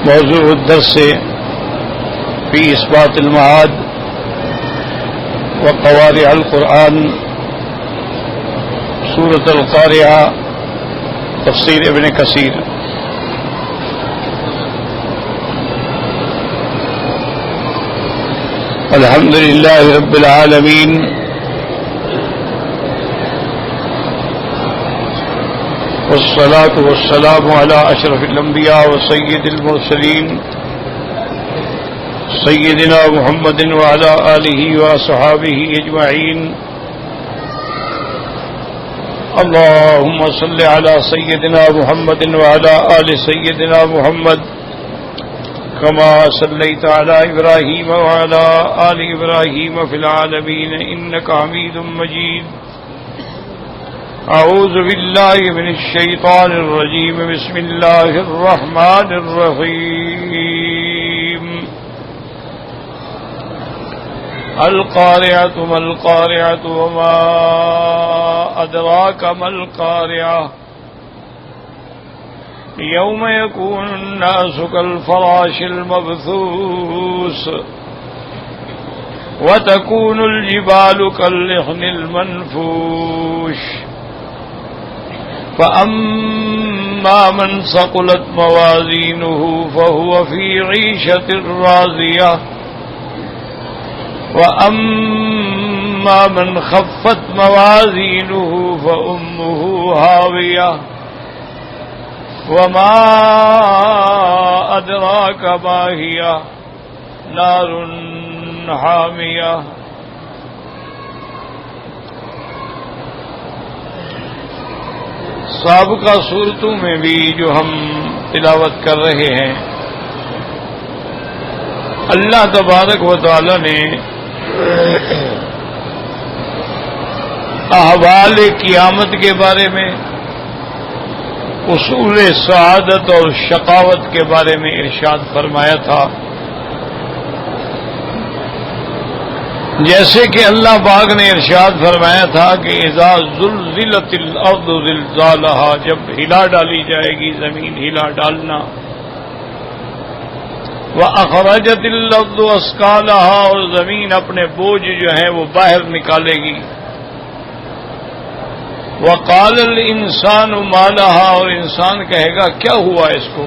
موضوع الدرس في إثبات المعاد وقوارع القرآن سورة القارعة تفسير ابن كثير. الحمد لله رب العالمين والصلاة والسلام على أشرف الأنبياء وسيد المرسلين سيدنا محمد وعلى آله وأصحابه أجمعين. اللهم صل على سيدنا محمد وعلى آل سيدنا محمد كما صليت على إبراهيم وعلى آل إبراهيم في العالمين إنك حميد مجيد. أعوذ بالله من الشيطان الرجيم. بسم الله الرحمن الرحيم. القارعة ما القارعة وما أدراك ما القارعة يوم يكون الناس كالفراش المبثوث وتكون الجبال كالعهن المنفوش فأما من ثقلت موازينه فهو في عيشة راضية وأما من خفت موازينه فأمه هاوية وما أدراك ما هي نار حامية. سابقہ صورتوں میں بھی جو ہم تلاوت کر رہے ہیں اللہ تبارک و تعالی نے احوال قیامت کے بارے میں، اصول سعادت اور شقاوت کے بارے میں ارشاد فرمایا تھا. جیسے کہ اللہ پاک نے ارشاد فرمایا تھا کہ اذا زلزلت الارض زلزالها، جب ہلا ڈالی جائے گی زمین ہلا ڈالنا، واخرجت الارض اثقالها، اور زمین اپنے بوجھ جو ہیں وہ باہر نکالے گی، وقال الانسان ما لها، اور انسان کہے گا کیا ہوا اس کو،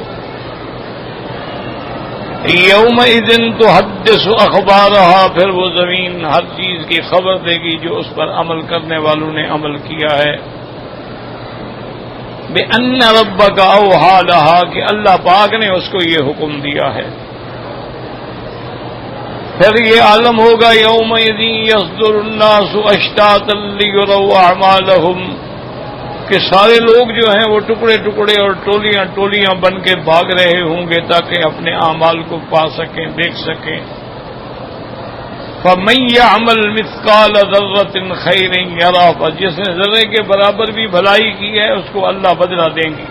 یومئذ تحدث اخبارها، پھر وہ زمین ہر چیز کی خبر دے گی جو اس پر عمل کرنے والوں نے عمل کیا ہے. بأن ربک اوحی لها، کہ اللہ پاک نے اس کو یہ حکم دیا ہے. پھر یہ عالم ہوگا یومئذ یصدر الناس اشتاتا لیروا اعمالهم، کہ سارے لوگ جو ہیں وہ ٹکڑے ٹکڑے اور ٹولیاں ٹولیاں بن کے بھاگ رہے ہوں گے تاکہ اپنے اعمال کو پا سکیں، دیکھ سکیں. فَمَن يَعْمَلْ مِثْقَالَ ذَرَّةٍ خَيْرٍ يَرَهُ، جس نے ذرے کے برابر بھی بھلائی کی ہے اس کو اللہ بدلہ دیں گے.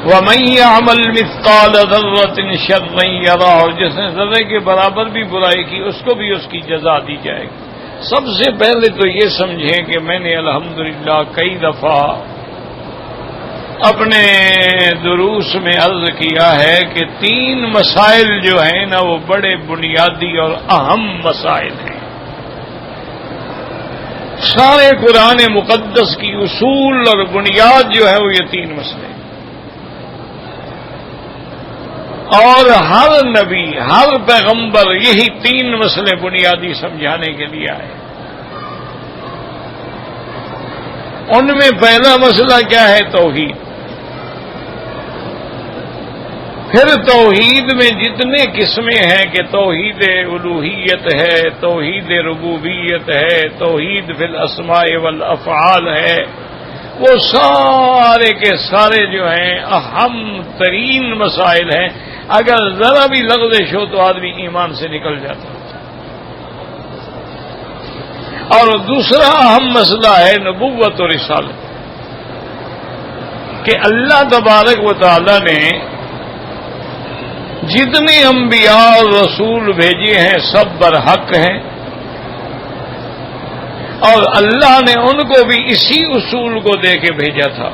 وَمَن يَعْمَلْ مِثْقَالَ ذَرَّةٍ شَرًّا يَرَهُ، اور جس نے ذرے کے برابر بھی برائی کی اس کو بھی اس کی جزا دی جائے گی. سب سے پہلے تو یہ سمجھیں کہ میں نے الحمدللہ کئی دفعہ اپنے دروس میں عرض کیا ہے کہ 3 مسائل جو ہیں نا وہ بڑے بنیادی اور اہم مسائل ہیں. سارے قرآن مقدس کی اصول اور بنیاد جو ہے وہ یہ 3 مسئلے ہیں، اور ہر نبی ہر پیغمبر یہی 3 مسئلے بنیادی سمجھانے کے لیے آئے. ان میں پہلا مسئلہ کیا ہے؟ توحید. پھر توحید میں جتنے قسمیں ہیں کہ توحید الوہیت ہے، توحید ربوبیت ہے، توحید فی الاسماء والافعال ہے، وہ سارے کے سارے جو ہیں اہم ترین مسائل ہیں. اگر ذرا بھی لغزش ہو تو آدمی ایمان سے نکل جاتا ہے. اور دوسرا اہم مسئلہ ہے نبوت و رسالت، کہ اللہ تبارک و تعالی نے جتنے انبیاء اور رسول بھیجے ہیں سب برحق ہیں، اور اللہ نے ان کو بھی اسی اصول کو دے کے بھیجا تھا.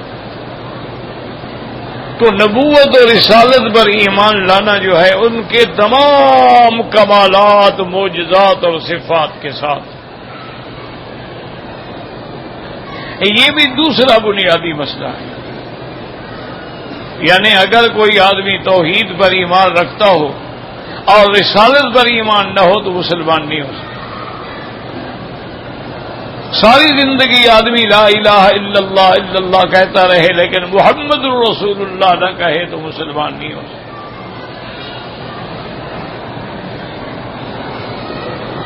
تو نبوت اور رسالت پر ایمان لانا جو ہے ان کے تمام کمالات، معجزات اور صفات کے ساتھ، یہ بھی دوسرا بنیادی مسئلہ ہے۔ یعنی اگر کوئی آدمی توحید پر ایمان رکھتا ہو اور رسالت پر ایمان نہ ہو تو مسلمان نہیں ہو سکتا۔ ساری زندگی آدمی لا الہ الا اللہ کہتا رہے لیکن محمد الرسول اللہ نہ کہے تو مسلمان نہیں ہو سکتا۔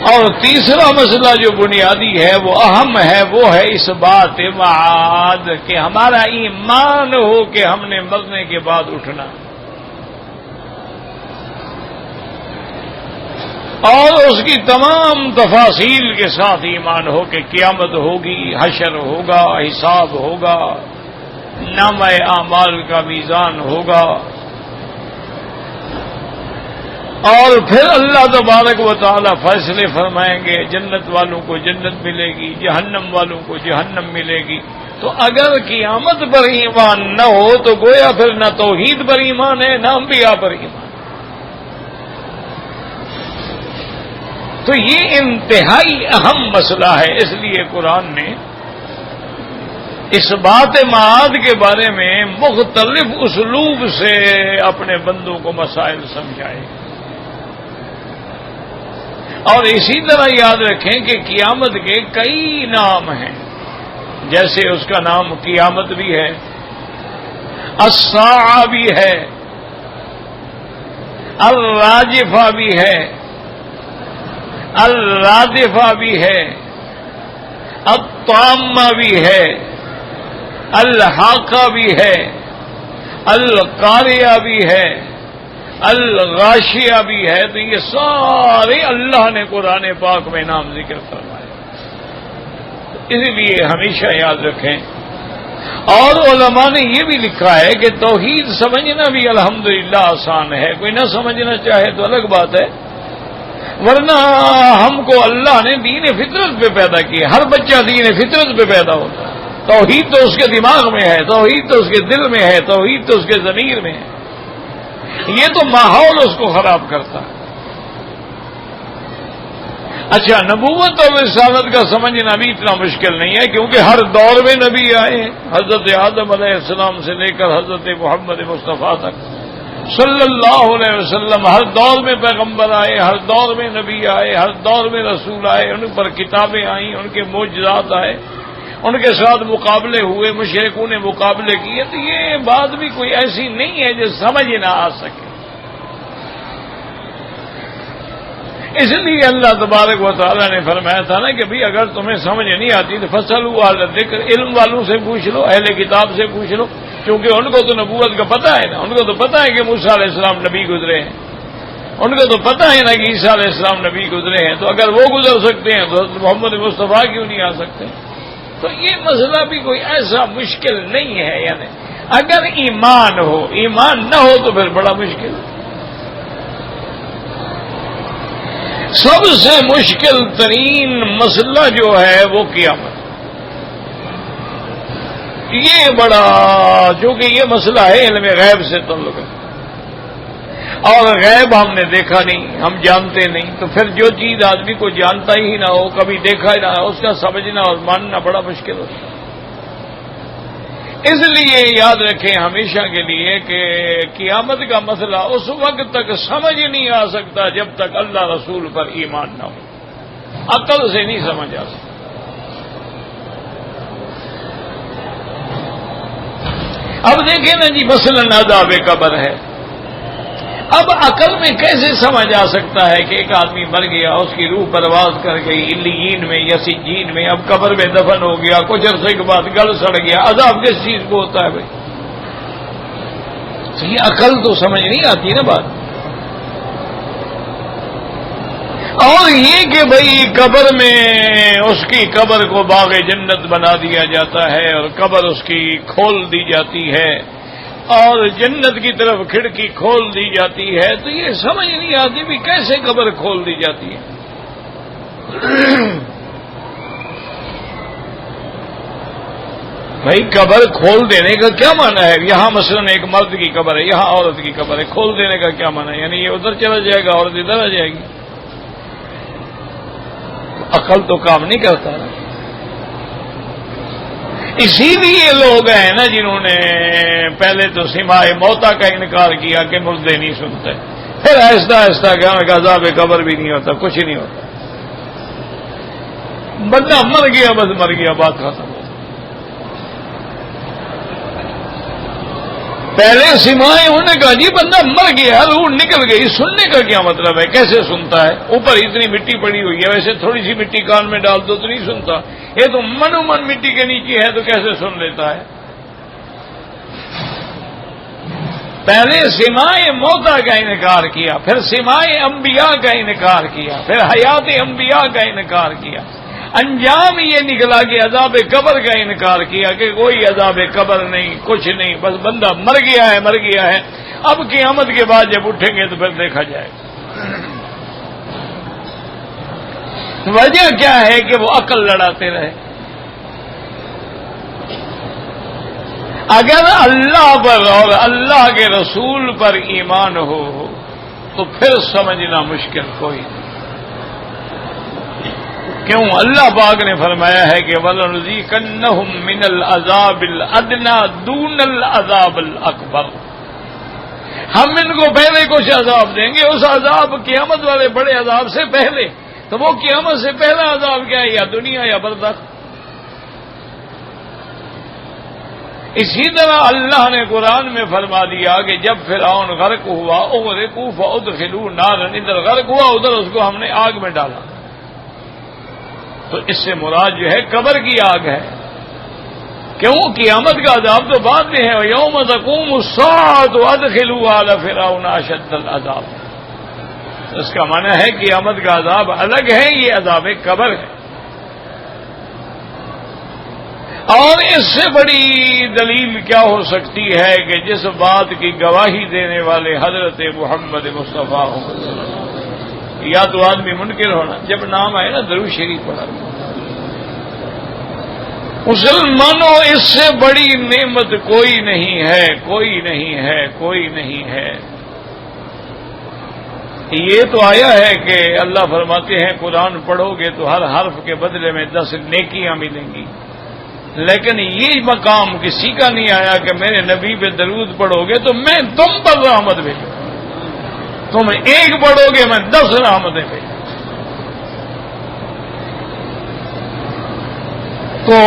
اور تیسرا مسئلہ جو بنیادی ہے وہ اہم ہے، وہ ہے اس بات معاد کہ ہمارا ایمان ہو کہ ہم نے مرنے کے بعد اٹھنا، اور اس کی تمام تفاصیل کے ساتھ ایمان ہو کہ قیامت ہوگی، حشر ہوگا، حساب ہوگا، نامہ اعمال کا میزان ہوگا، اور پھر اللہ تبارک و تعالی فیصلے فرمائیں گے، جنت والوں کو جنت ملے گی، جہنم والوں کو جہنم ملے گی۔ تو اگر قیامت پر ایمان نہ ہو تو گویا پھر نہ توحید پر ایمان ہے نہ انبیاء پر ایمان۔ تو یہ انتہائی اہم مسئلہ ہے، اس لیے قرآن نے اس بات معاد کے بارے میں مختلف اسلوب سے اپنے بندوں کو مسائل سمجھائے۔ اور اسی طرح یاد رکھیں کہ قیامت کے کئی نام ہیں، جیسے اس کا نام قیامت بھی ہے، الساعہ بھی ہے، الراجفہ بھی ہے، الرادفہ بھی ہے، الطامہ بھی ہے، الحاقہ بھی ہے، القاریہ بھی ہے، الغاشیہ بھی ہے۔ تو یہ سارے اللہ نے قرآن پاک میں نام ذکر فرمائے، اسی لیے ہمیشہ یاد رکھیں۔ اور علماء نے یہ بھی لکھا ہے کہ توحید سمجھنا بھی الحمدللہ آسان ہے، کوئی نہ سمجھنا چاہے تو الگ بات ہے، ورنہ ہم کو اللہ نے دین فطرت پہ پیدا کیا، ہر بچہ دین فطرت پہ پیدا ہوتا ہے۔ توحید تو اس کے دماغ میں ہے، توحید تو اس کے دل میں ہے، توحید تو اس کے ضمیر میں ہے، یہ تو ماحول اس کو خراب کرتا ہے۔ اچھا، نبوت اور رسالت کا سمجھنا بھی اتنا مشکل نہیں ہے، کیونکہ ہر دور میں نبی آئے ہیں، حضرت آدم علیہ السلام سے لے کر حضرت محمد مصطفیٰ تک صلی اللہ علیہ وسلم، ہر دور میں پیغمبر آئے، ہر دور میں نبی آئے، ہر دور میں رسول آئے، ان پر کتابیں آئیں، ان کے معجزات آئے، ان کے ساتھ مقابلے ہوئے، مشرکوں نے مقابلے کیے۔ تو یہ بات بھی کوئی ایسی نہیں ہے جو سمجھ نہ آ سکے۔ اس لیے اللہ تبارک و تعالیٰ نے فرمایا تھا نا کہ بھئی اگر تمہیں سمجھ نہیں آتی تو فاسألوا اہل الذکر، علم والوں سے پوچھ لو، اہل کتاب سے پوچھ لو، کیونکہ ان کو تو نبوت کا پتہ ہے نا، ان کو تو پتہ ہے کہ موسیٰ علیہ السلام نبی گزرے ہیں، ان کو تو پتہ ہے نا کہ عیسیٰ علیہ السلام نبی گزرے ہیں، تو اگر وہ گزر سکتے ہیں تو محمد مصطفیٰ کیوں نہیں آ سکتے؟ تو یہ مسئلہ بھی کوئی ایسا مشکل نہیں ہے، یعنی اگر ایمان ہو، ایمان نہ ہو تو پھر بڑا مشکل۔ سب سے مشکل ترین مسئلہ جو ہے وہ قیامت، یہ بڑا، چونکہ یہ مسئلہ ہے علم غیب سے تعلق ہے، اور غیب ہم نے دیکھا نہیں، ہم جانتے نہیں، تو پھر جو چیز آدمی کو جانتا ہی نہ ہو، کبھی دیکھا ہی نہ ہو، اس کا سمجھنا اور ماننا بڑا مشکل ہوتا ہے۔ اس لیے یاد رکھیں ہمیشہ کے لیے کہ قیامت کا مسئلہ اس وقت تک سمجھ نہیں آ سکتا جب تک اللہ رسول پر ایمان نہ ہو، عقل سے نہیں سمجھ آ سکتا۔ اب دیکھیں نا جی، مثلاً عذاب قبر ہے، اب عقل میں کیسے سمجھ آ سکتا ہے کہ ایک آدمی مر گیا، اس کی روح پرواز کر گئی علیین میں یا سجین میں، اب قبر میں دفن ہو گیا، کچھ عرصے کے بعد گل سڑ گیا، عذاب کس چیز کو ہوتا ہے بھائی؟ یہ عقل تو سمجھ نہیں آتی نا بات۔ اور یہ کہ بھئی قبر میں اس کی قبر کو باغ جنت بنا دیا جاتا ہے اور قبر اس کی کھول دی جاتی ہے اور جنت کی طرف کھڑکی کھول دی جاتی ہے، تو یہ سمجھ نہیں آتی بھی کیسے قبر کھول دی جاتی ہے۔ بھائی قبر کھول دینے کا کیا معنی ہے؟ یہاں مثلا ایک مرد کی قبر ہے، یہاں عورت کی قبر ہے، کھول دینے کا کیا معنی ہے؟ یعنی یہ ادھر چلا جائے گا، عورت ادھر آ جائے گی؟ عقل تو کام نہیں کرتا نا۔ اسی لیے لوگ ہیں نا جنہوں نے پہلے تو سماع موتا کا انکار کیا کہ مردے نہیں سنتے، پھر آہستہ آہستہ کیا عذاب قبر بھی نہیں ہوتا، کچھ نہیں ہوتا، بندہ مر گیا بس مر گیا، بات ختم۔ پہلے سماعیں انہوں نے کہا جی بندہ مر گیا، روح نکل گئی، سننے کا کیا مطلب ہے؟ کیسے سنتا ہے؟ اوپر اتنی مٹی پڑی ہوئی ہے، ویسے تھوڑی سی مٹی کان میں ڈال دو تو نہیں سنتا، یہ تو من من مٹی کے نیچے ہے تو کیسے سن لیتا ہے؟ پہلے سماع موتا کا انکار کیا، پھر سماع انبیاء کا انکار کیا، پھر حیات انبیاء کا انکار کیا، انجام یہ نکلا کہ عذاب قبر کا انکار کیا کہ کوئی عذاب قبر نہیں، کچھ نہیں، بس بندہ مر گیا ہے، مر گیا ہے، اب قیامت کے بعد جب اٹھیں گے تو پھر دیکھا جائے گا۔ وجہ کیا ہے کہ وہ عقل لڑاتے رہے۔ اگر اللہ پر اور اللہ کے رسول پر ایمان ہو تو پھر سمجھنا مشکل کوئی نہیں۔ کیوں؟ اللہ پاک نے فرمایا ہے کہ وَلَنُذِيقَنَّهُم مِّنَ الْعَذَابِ الْأَدْنَىٰ دُونَ الْعَذَابِ الْأَكْبَرِ، ہم ان کو پہلے کچھ عذاب دیں گے، اس عذاب قیامت والے بڑے عذاب سے پہلے، تو وہ قیامت سے پہلا عذاب کیا ہے؟ یا دنیا یا برزخ۔ اسی طرح اللہ نے قرآن میں فرما دیا کہ جب فرعون غرق ہوا، اغرقوا فادخلوا نارا، ادھر غرق ہوا ادھر اس کو ہم نے آگ میں ڈالا، تو اس سے مراد جو ہے قبر کی آگ ہے۔ کیوں؟ قیامت کا عذاب تو بعد میں ہے، یوم تقوم الساعۃ ادخلوا آل فرعون اشد العذاب، اس کا معنی ہے قیامت کا عذاب الگ ہے، یہ عذاب قبر ہے۔ اور اس سے بڑی دلیل کیا ہو سکتی ہے کہ جس بات کی گواہی دینے والے حضرت محمد مصطفیٰ یا تو آدمی منکر ہونا، جب نام آئے نا درود شریف پڑھا، مسلمانوں اس سے بڑی نعمت کوئی نہیں ہے، کوئی نہیں ہے، کوئی نہیں ہے۔ یہ تو آیا ہے کہ اللہ فرماتے ہیں قرآن پڑھو گے تو ہر حرف کے بدلے میں 10 نیکیاں ملیں گی، لیکن یہ مقام کسی کا نہیں آیا کہ میرے نبی پہ درود پڑھو گے تو میں تم پر رحمت بھیجوں، تم ایک پڑھو گے میں 10 رحمتیں بھیجوں۔ تو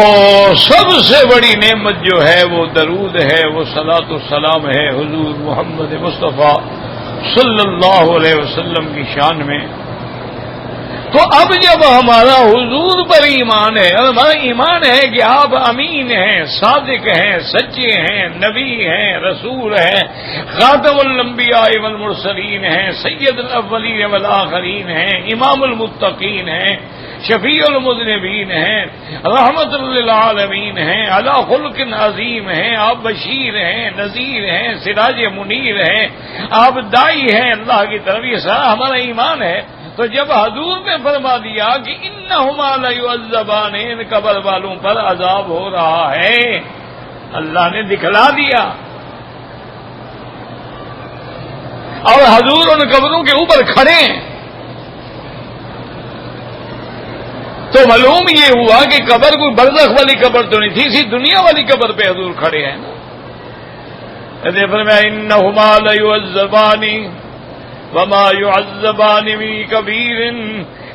سب سے بڑی نعمت جو ہے وہ درود ہے، وہ صلاۃ و سلام ہے حضور محمد مصطفیٰ صلی اللہ علیہ وسلم کی شان میں۔ تو اب جب ہمارا حضور پر ایمان ہے اور ہمارا ایمان ہے کہ آپ امین ہیں، صادق ہیں، سچے ہیں، نبی ہیں، رسول ہیں، خاتم الانبیاء والمرسلین ہیں، سید الاولین والآخرین ہیں، امام المتقین ہیں، شفیع المذنبین ہیں، رحمت للعالمین ہیں، علی خلق عظیم ہیں، آپ بشیر ہیں، نذیر ہیں، سراج منیر ہیں، آپ دائی ہیں اللہ کی طرف، یہ سارا ہمارا ایمان ہے۔ تو جب حضور نے فرما دیا کہ انہما لیعذبان، ان قبر والوں پر عذاب ہو رہا ہے، اللہ نے دکھلا دیا، اور حضور ان قبروں کے اوپر کھڑے ہیں، تو معلوم یہ ہوا کہ قبر کوئی برزخ والی قبر تو نہیں تھی، اسی دنیا والی قبر پہ حضور کھڑے ہیں نا۔ فرمایا انہما لیعذبان وما يعذبان من كبير،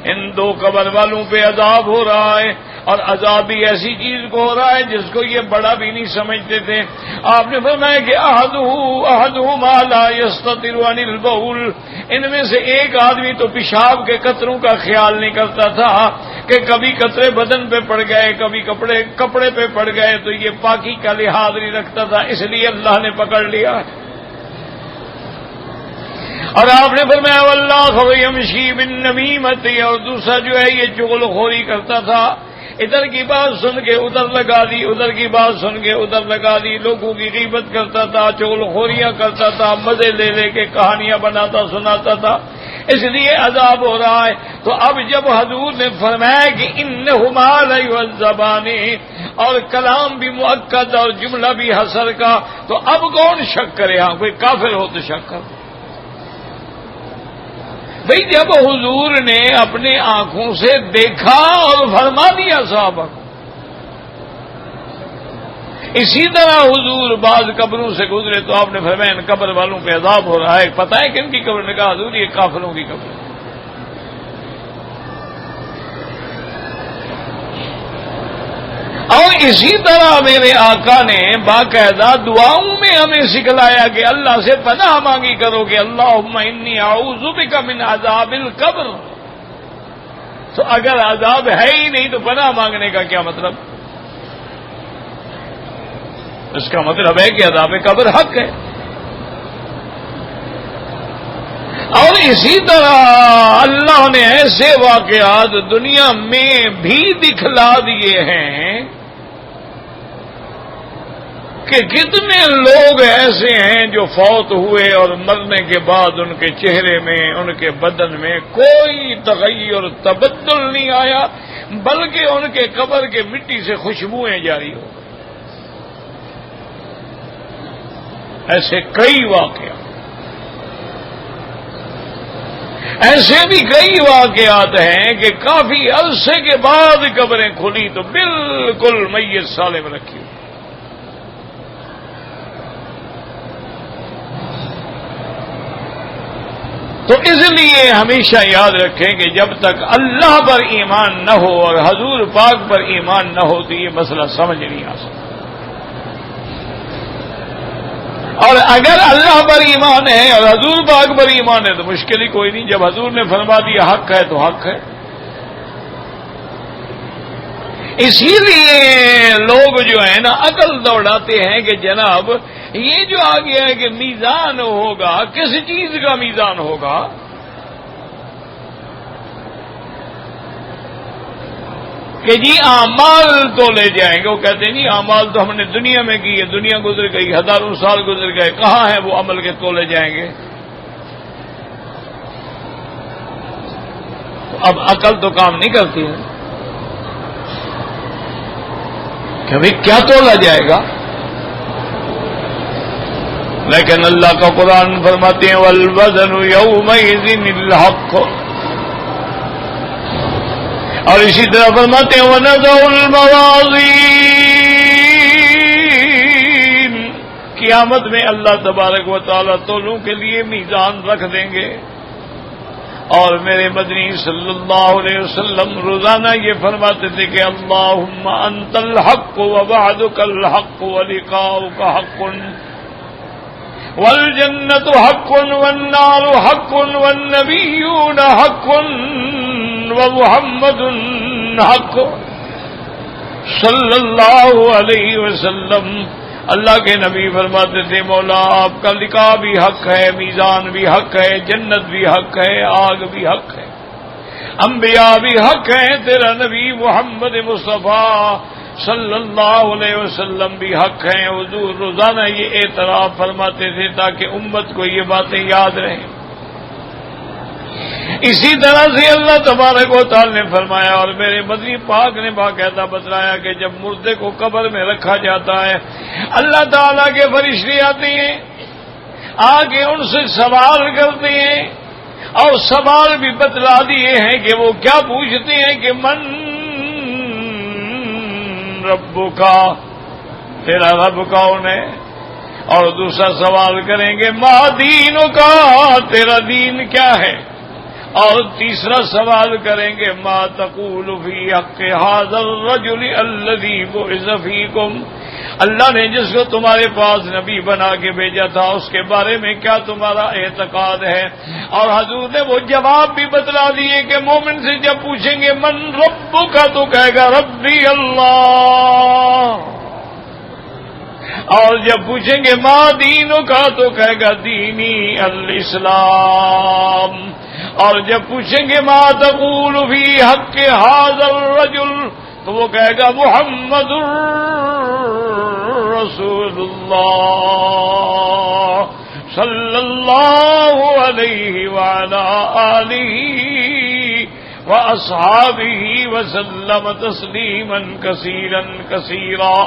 ان 2 قبر والوں پہ عذاب ہو رہا ہے، اور عذاب بھی ایسی چیز کو ہو رہا ہے جس کو یہ بڑا بھی نہیں سمجھتے تھے۔ آپ نے فرمایا کہ احدہما لا يستتر عن البول، ان میں سے ایک آدمی تو پیشاب کے قطروں کا خیال نہیں کرتا تھا کہ کبھی قطرے بدن پہ پڑ گئے، کبھی کپڑے پہ پڑ گئے، تو یہ پاکی کا لحاظ نہیں رکھتا تھا، اس لیے اللہ نے پکڑ لیا۔ اور آپ نے فرمایا واللہ یمشی بالنمیمۃ، اور دوسرا جو ہے یہ چغل خوری کرتا تھا، ادھر کی بات سن کے ادھر لگا دی، ادھر کی بات سن کے ادھر لگا دی، لوگوں کی غیبت کرتا تھا، چغل خوریاں کرتا تھا، مزے لے لے کے کہانیاں بناتا سناتا تھا۔ اس لیے عذاب ہو رہا ہے۔ تو اب جب حضور نے فرمایا کہ انہما لیعذبان اور کلام بھی مؤکد اور جملہ بھی حصر کا، تو اب کون شک کرے؟ ہاں کوئی کافر ہو تو شک کر۔ بھئی جب حضور نے اپنے آنکھوں سے دیکھا اور فرما دیا صحابہ کو، اسی طرح حضور بعض قبروں سے گزرے تو آپ نے فرمایا ان قبر والوں پہ عذاب ہو رہا ہے، پتہ ہے کن کی قبر؟ نے کہا حضور یہ کافروں کی قبر ہے۔ اور اسی طرح میرے آقا نے باقاعدہ دعاؤں میں ہمیں سکھلایا کہ اللہ سے پناہ مانگی کرو کہ اللہم انی اعوذ بک من عذاب القبر۔ تو اگر عذاب ہے ہی نہیں تو پناہ مانگنے کا کیا مطلب؟ اس کا مطلب ہے کہ عذاب قبر حق ہے۔ اور اسی طرح اللہ نے ایسے واقعات دنیا میں بھی دکھلا دیے ہیں کہ کتنے لوگ ایسے ہیں جو فوت ہوئے اور مرنے کے بعد ان کے چہرے میں، ان کے بدن میں کوئی تغیر تبدل نہیں آیا، بلکہ ان کے قبر کے مٹی سے خوشبوئیں جاری ہو گئی۔ ایسے کئی واقعات، ایسے بھی کئی واقعات ہیں کہ کافی عرصے کے بعد قبریں کھلی تو بالکل میت سالم رکھی ہوئی۔ تو اس لیے ہمیشہ یاد رکھیں کہ جب تک اللہ پر ایمان نہ ہو اور حضور پاک پر ایمان نہ ہو تو یہ مسئلہ سمجھ نہیں آ سکتا۔ اور اگر اللہ پر ایمان ہے اور حضور پاک پر ایمان ہے تو مشکل ہی کوئی نہیں، جب حضور نے فرما دیا حق ہے تو حق ہے۔ اسی لیے لوگ جو ہے نا عقل دوڑاتے ہیں کہ جناب یہ جو آ گیا ہے کہ میزان ہوگا، کس چیز کا میزان ہوگا؟ کہ جی اعمال تو لے جائیں گے۔ وہ کہتے ہیں جی اعمال تو ہم نے دنیا میں کی ہے، دنیا گزر گئی، ہزاروں سال گزر گئے، کہاں ہیں وہ عمل کے تولے جائیں گے؟ اب عقل تو کام نہیں کرتی ہے کہ بھئی کیا تولا جائے گا؟ لیکن اللہ کا قرآن فرماتے ہیں والوزن یومئذ الحق، اور اسی طرح فرماتے ہیں وَنَضَعُ الْمَوَازِينَ، قیامت میں اللہ تبارک و تعالیٰ تولوں کے لیے میزان رکھ دیں گے۔ اور میرے مدنی صلی اللہ علیہ وسلم روزانہ یہ فرماتے تھے کہ اللہم انت الحق ووعدک الحق ولقاؤک حق والجنة حق والنار حق والنبیون حق ومحمد حق صلی اللہ علیہ وسلم۔ اللہ کے نبی فرماتے تھے مولا آپ کا لقاء بھی حق ہے، میزان بھی حق ہے، جنت بھی حق ہے، آگ بھی حق ہے، انبیاء بھی حق ہیں، تیرا نبی محمد مصطفیٰ صلی اللہ علیہ وسلم بھی حق ہیں۔ حضور روزانہ یہ اعتراف فرماتے تھے تاکہ امت کو یہ باتیں یاد رہیں۔ اسی طرح سے اللہ تبارک و تعالی نے فرمایا اور میرے مدنی پاک نے باقاعدہ بتلایا کہ جب مردے کو قبر میں رکھا جاتا ہے اللہ تعالیٰ کے فرشتے آتے ہیں، آ کے ان سے سوال کرتے ہیں، اور سوال بھی بتلا دیے ہیں کہ وہ کیا پوچھتے ہیں کہ من ربکا، تیرا رب کون ہے؟ اور دوسرا سوال کریں گے ما دینکا، تیرا دین کیا ہے؟ اور تیسرا سوال کریں گے ما تقول فی حق ھذا الرجل الذی بعث فیکم، اللہ نے جس کو تمہارے پاس نبی بنا کے بھیجا تھا اس کے بارے میں کیا تمہارا اعتقاد ہے؟ اور حضور نے وہ جواب بھی بتلا دیے کہ مومن سے جب پوچھیں گے من ربک تو کہے گا ربی اللہ، اور جب پوچھیں گے ما دینک تو کہے گا دینی الاسلام، اور جب پوچھیں گے ما تقول فی حق ھذا الرجل تو وہ کہے گا محمد رسول اللہ صلی اللہ علیہ وعلی آلہ وَأَصْحَابِهِ وَسَلَّمَ تَسْلِيمًا كَثِيرًا كَثِيرًا۔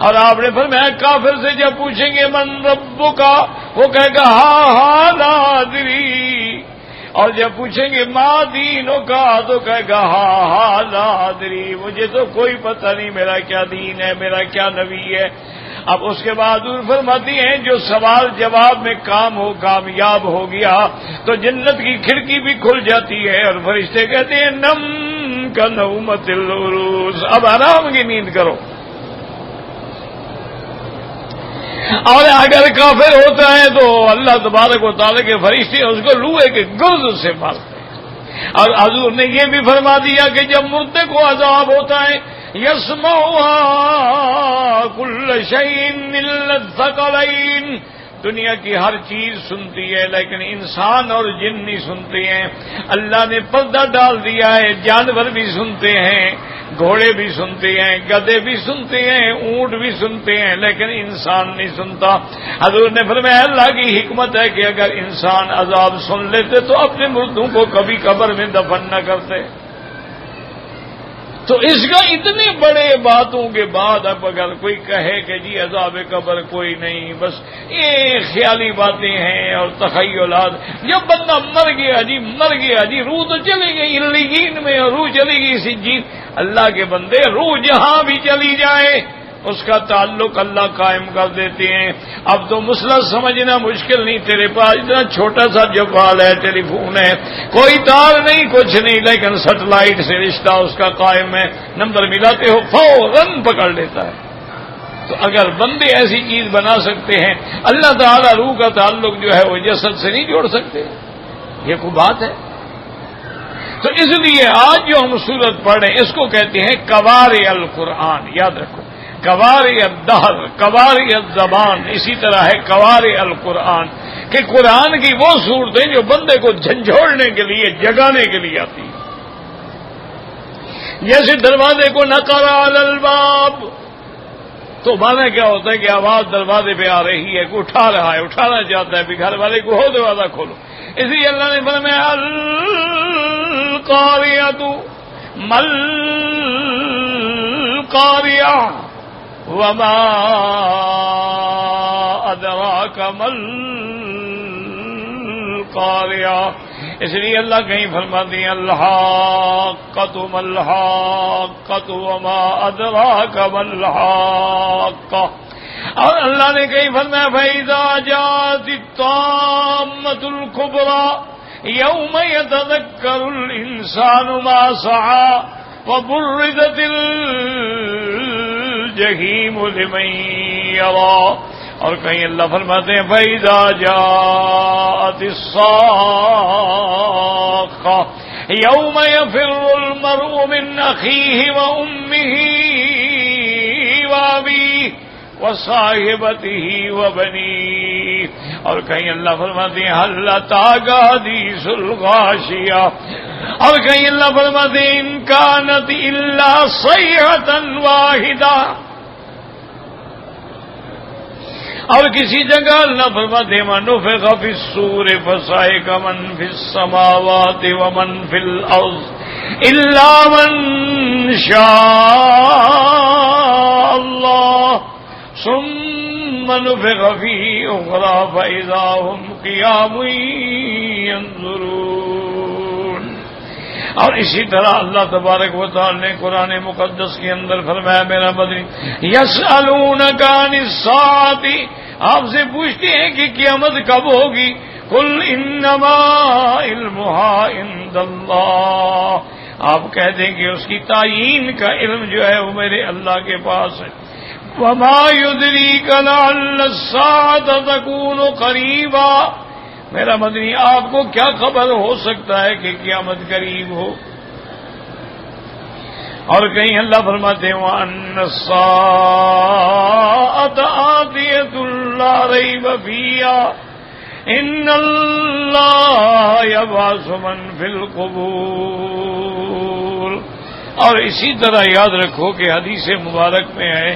اور آپ نے فرمایا کافر سے جب پوچھیں گے من ربک، وہ کہے گا ہا لا ادری، اور جب پوچھیں گے ما دینک تو کہے گا ہا لا ادری، مجھے تو کوئی پتہ نہیں میرا کیا دین ہے، میرا کیا نبی ہے۔ اب اس کے بعد فرماتی ہیں جو سوال جواب میں کامیاب ہو گیا تو جنت کی کھڑکی بھی کھل جاتی ہے اور فرشتے کہتے ہیں نم کا نومت العروس، اب آرام کی نیند کرو۔ اور اگر کافر ہوتا ہے تو اللہ تبارک و تعالیٰ کے فرشتے اس کو لوہے کے گرز سے مارتے ہیں۔ اور حضور نے یہ بھی فرما دیا کہ جب مردے کو عذاب ہوتا ہے یسمعها کل شیء الا الثقلین، دنیا کی ہر چیز سنتی ہے لیکن انسان اور جن نہیں سنتے ہیں۔ اللہ نے پردہ ڈال دیا ہے، جانور بھی سنتے ہیں، گھوڑے بھی سنتے ہیں، گدھے بھی سنتے ہیں، اونٹ بھی سنتے ہیں، لیکن انسان نہیں سنتا۔ حضور نے فرمایا اللہ کی حکمت ہے کہ اگر انسان عذاب سن لیتے تو اپنے مردوں کو کبھی قبر میں دفن نہ کرتے۔ تو اس کا اتنے بڑے باتوں کے بعد اب اگر کوئی کہے کہ جی عذاب قبر کوئی نہیں، بس یہ خیالی باتیں ہیں اور تخیلات، جب بندہ مر گیا جی روح تو چلی گئی علیین میں اور روح چلی گئی سجین، اللہ کے بندے روح جہاں بھی چلی جائے اس کا تعلق اللہ قائم کر دیتے ہیں۔ اب تو مسئلہ سمجھنا مشکل نہیں، تیرے پاس اتنا چھوٹا سا جوال ہے، ٹیلی فون ہے، کوئی تار نہیں کچھ نہیں، لیکن سیٹلائٹ سے رشتہ اس کا قائم ہے، نمبر ملاتے ہو فوراً پکڑ لیتا ہے۔ تو اگر بندے ایسی چیز بنا سکتے ہیں، اللہ تعالیٰ روح کا تعلق جو ہے وہ جسد سے نہیں جوڑ سکتے، یہ کوئی بات ہے؟ تو اس لیے آج جو ہم سورت پڑھ رہے ہیں اس کو کہتے ہیں قوارع القرآن، یاد رکھو، قوارع الدہر، قوارع الزبان، اسی طرح ہے قوارع القرآن، کہ قرآن کی وہ صورتیں جو بندے کو جھنجھوڑنے کے لیے، جگانے کے لیے آتی ہیں۔ جیسے دروازے کو نقر علی الباب، تو مانا کیا ہوتا ہے کہ آواز دروازے پہ آ رہی ہے، کوئی اٹھا رہا ہے، اٹھانا چاہتا ہے، بھی گھر والے کو ہو دروازہ کھولو۔ اس لیے اللہ نے فرمایا القاریۃ مل قاریہ وما ادراک مل قاریہ۔ اس لیے اللہ کہیں فرماتے ہیں الحاقۃ ملحاقۃ وما ادراک ملحاقۃ، اور اللہ نے کہیں فرمایا فَإِذَا جَاءَتِ الطَّامَّةُ الْكُبْرَى يَوْمَ يَتَذَكَّرُ الْإِنسَانُ مَا سَعَىٰ وَبُرِّزَتِ الْجَحِيمُ لِمَن يَرَىٰ، اور کہیں اللہ فرماتے ہیں فَإِذَا جَاءَتِ الصَّاخَّةُ يَوْمَ يَفِرُّ الْمَرْءُ مِنْ أَخِيهِ وَأُمِّهِ وَأَبِيهِ وصاحبته وبنيه، اور کہیں اللہ فرماتے ہیں هل أتاك حديث الغاشية، اور کہیں اللہ فرماتے ہیں إن كانت إلا صيحة واحدة، اور کسی جگہ اللہ فرماتے ہیں وَنُفِخَ فِي الصُّورِ فَصَعِقَ مَن فِي السَّمَاوَاتِ وَمَن فِي الْأَرْضِ إِلَّا مَن شَاءَ اللَّهُ ثُمَّ نُفِخَ فِيهِ أُخْرَىٰ فَإِذَا هُمْ قِيَامٌ يَنظُرُونَ۔ اور اسی طرح اللہ تبارک و تعالی نے قرآن مقدس کے اندر فرمایا میرا مدنی یسألونک عن الساعۃ، آپ سے پوچھتے ہیں کہ قیامت کب ہوگی، قل انما علمها عند اللہ، آپ کہہ دیں کہ اس کی تعیین کا علم جو ہے وہ میرے اللہ کے پاس ہے۔ وما يدريك لعل الساعة تكون قريبا، میرا مدنی آپ کو کیا خبر ہو سکتا ہے کہ قیامت قریب ہو۔ اور کہیں اللہ فرماتے ہیں وَأَنَّ السَّاعَةَ آتِيَةٌ لَا رَيْبَ فِيهَا إِنَّ اللَّهَ يَبْعَثُ مَن فِي الْقُبُورِ، اور اسی طرح یاد رکھو کہ حدیث مبارک میں ہے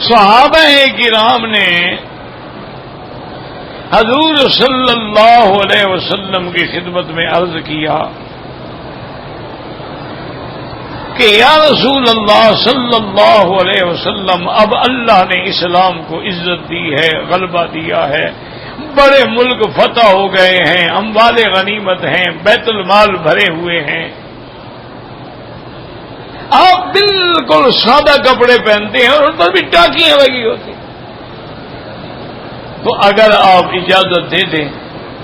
صحابہ کرام نے حضور صلی اللہ علیہ وسلم کی خدمت میں عرض کیا کہ یا رسول اللہ صلی اللہ علیہ وسلم، اب اللہ نے اسلام کو عزت دی ہے، غلبہ دیا ہے، بڑے ملک فتح ہو گئے ہیں، اموال غنیمت ہیں، بیت المال بھرے ہوئے ہیں، آپ بالکل سادہ کپڑے پہنتے ہیں اور ان پر بھی ٹاکیاں لگی ہوتی، تو اگر آپ اجازت دے دیں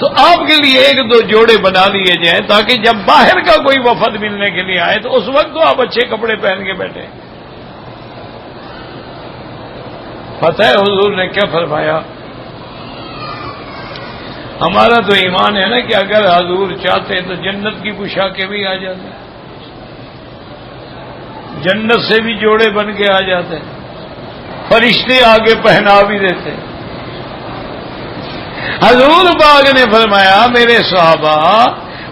تو آپ کے لیے ایک دو جوڑے بنا لیے جائیں تاکہ جب باہر کا کوئی وفد ملنے کے لیے آئے تو اس وقت تو آپ اچھے کپڑے پہن کے بیٹھے۔ پتہ ہے حضور نے کیا فرمایا؟ ہمارا تو ایمان ہے نا کہ اگر حضور چاہتے تو جنت کی پوشاکیں بھی آ جاتی، جنت سے بھی جوڑے بن کے آ جاتے، فرشتے آگے پہنا بھی دیتے۔ حضور پاک نے فرمایا میرے صحابہ،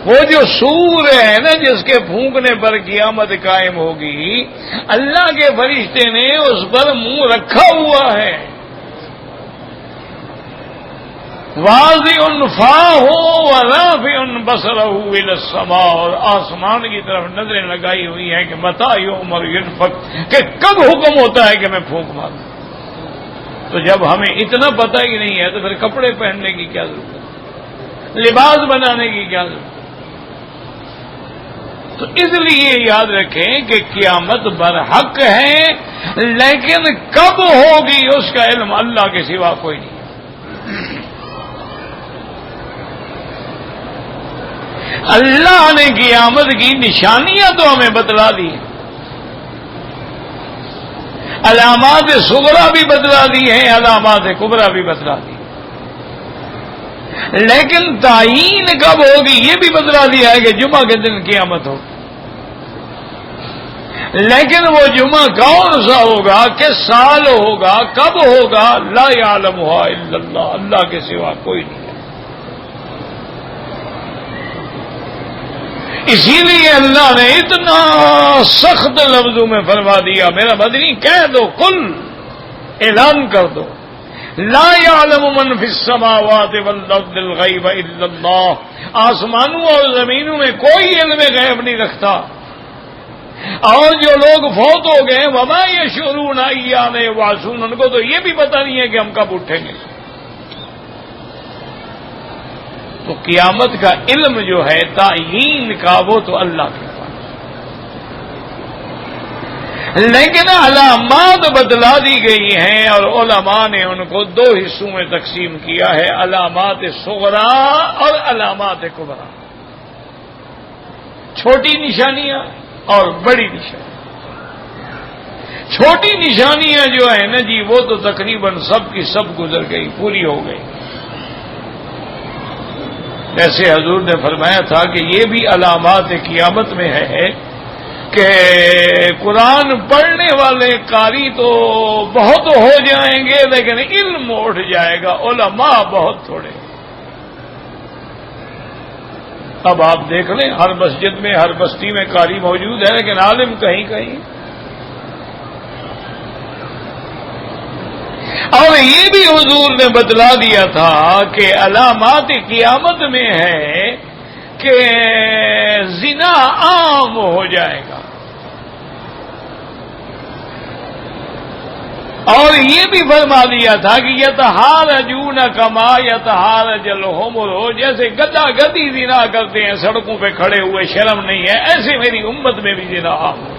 وہ جو سور ہے نا جس کے پھونکنے پر قیامت قائم ہوگی، اللہ کے فرشتے نے اس پر منہ رکھا ہوا ہے، واضع فاہ ورافع بصرہ الی السماء، اور آسمان کی طرف نظریں لگائی ہوئی ہیں کہ متی یؤمر ینفخ، کہ کب حکم ہوتا ہے کہ میں پھونک ماروں۔ تو جب ہمیں اتنا پتہ ہی نہیں ہے تو پھر کپڑے پہننے کی کیا ضرورت ہے، لباس بنانے کی کیا ضرورت ہے؟ تو اس لیے یاد رکھیں کہ قیامت برحق ہے، لیکن کب ہوگی اس کا علم اللہ کے سوا کوئی نہیں۔ اللہ نے قیامت کی نشانیاں تو ہمیں بتلا دی، علامات صغرا بھی بتلا دی ہیں، علامات کبرا بھی بتلا دی، لیکن تعین کب ہوگی یہ بھی بتلا دیا ہے کہ جمعہ کے دن قیامت ہوگی، لیکن وہ جمعہ کون سا ہوگا، کس سال ہوگا، کب ہوگا، لا یعلمھا الا اللہ، اللہ کے سوا کوئی نہیں۔ اسی لیے اللہ نے اتنا سخت لفظوں میں فرما دیا، میرا مدنی کہہ دو، قل اعلان کر دو، لا يعلم من في السماوات والارض الغیب الا اللہ، آسمانوں اور زمینوں میں کوئی علم غیب نہیں رکھتا، اور جو لوگ فوت ہو گئے وما یشعرون ایان یبعثون، ان کو تو یہ بھی پتہ نہیں ہے کہ ہم کب اٹھیں گے۔ تو قیامت کا علم جو ہے تعیین کا وہ تو اللہ کے پاس، لیکن علامات بتلا دی گئی ہیں اور علماء نے ان کو دو حصوں میں تقسیم کیا ہے، علامات صغرا اور علامات کبرا، چھوٹی نشانیاں اور بڑی نشانیاں۔ چھوٹی نشانیاں جو ہیں نا جی وہ تو تقریباً سب کی سب گزر گئی، پوری ہو گئی۔ جیسے حضور نے فرمایا تھا کہ یہ بھی علامات قیامت میں ہے کہ قرآن پڑھنے والے قاری تو بہت ہو جائیں گے لیکن علم اٹھ جائے گا، علماء بہت تھوڑے۔ اب آپ دیکھ لیں ہر مسجد میں ہر بستی میں قاری موجود ہے لیکن عالم کہیں کہیں۔ اور یہ بھی حضور نے بتلا دیا تھا کہ علامات قیامت میں ہے کہ زنا عام ہو جائے گا، اور یہ بھی فرما دیا تھا کہ یتحارجون کما یتحارج الحمر، جیسے گدھا گدھی زنا کرتے ہیں سڑکوں پہ کھڑے ہوئے، شرم نہیں ہے، ایسے میری امت میں بھی زنا عام ہو۔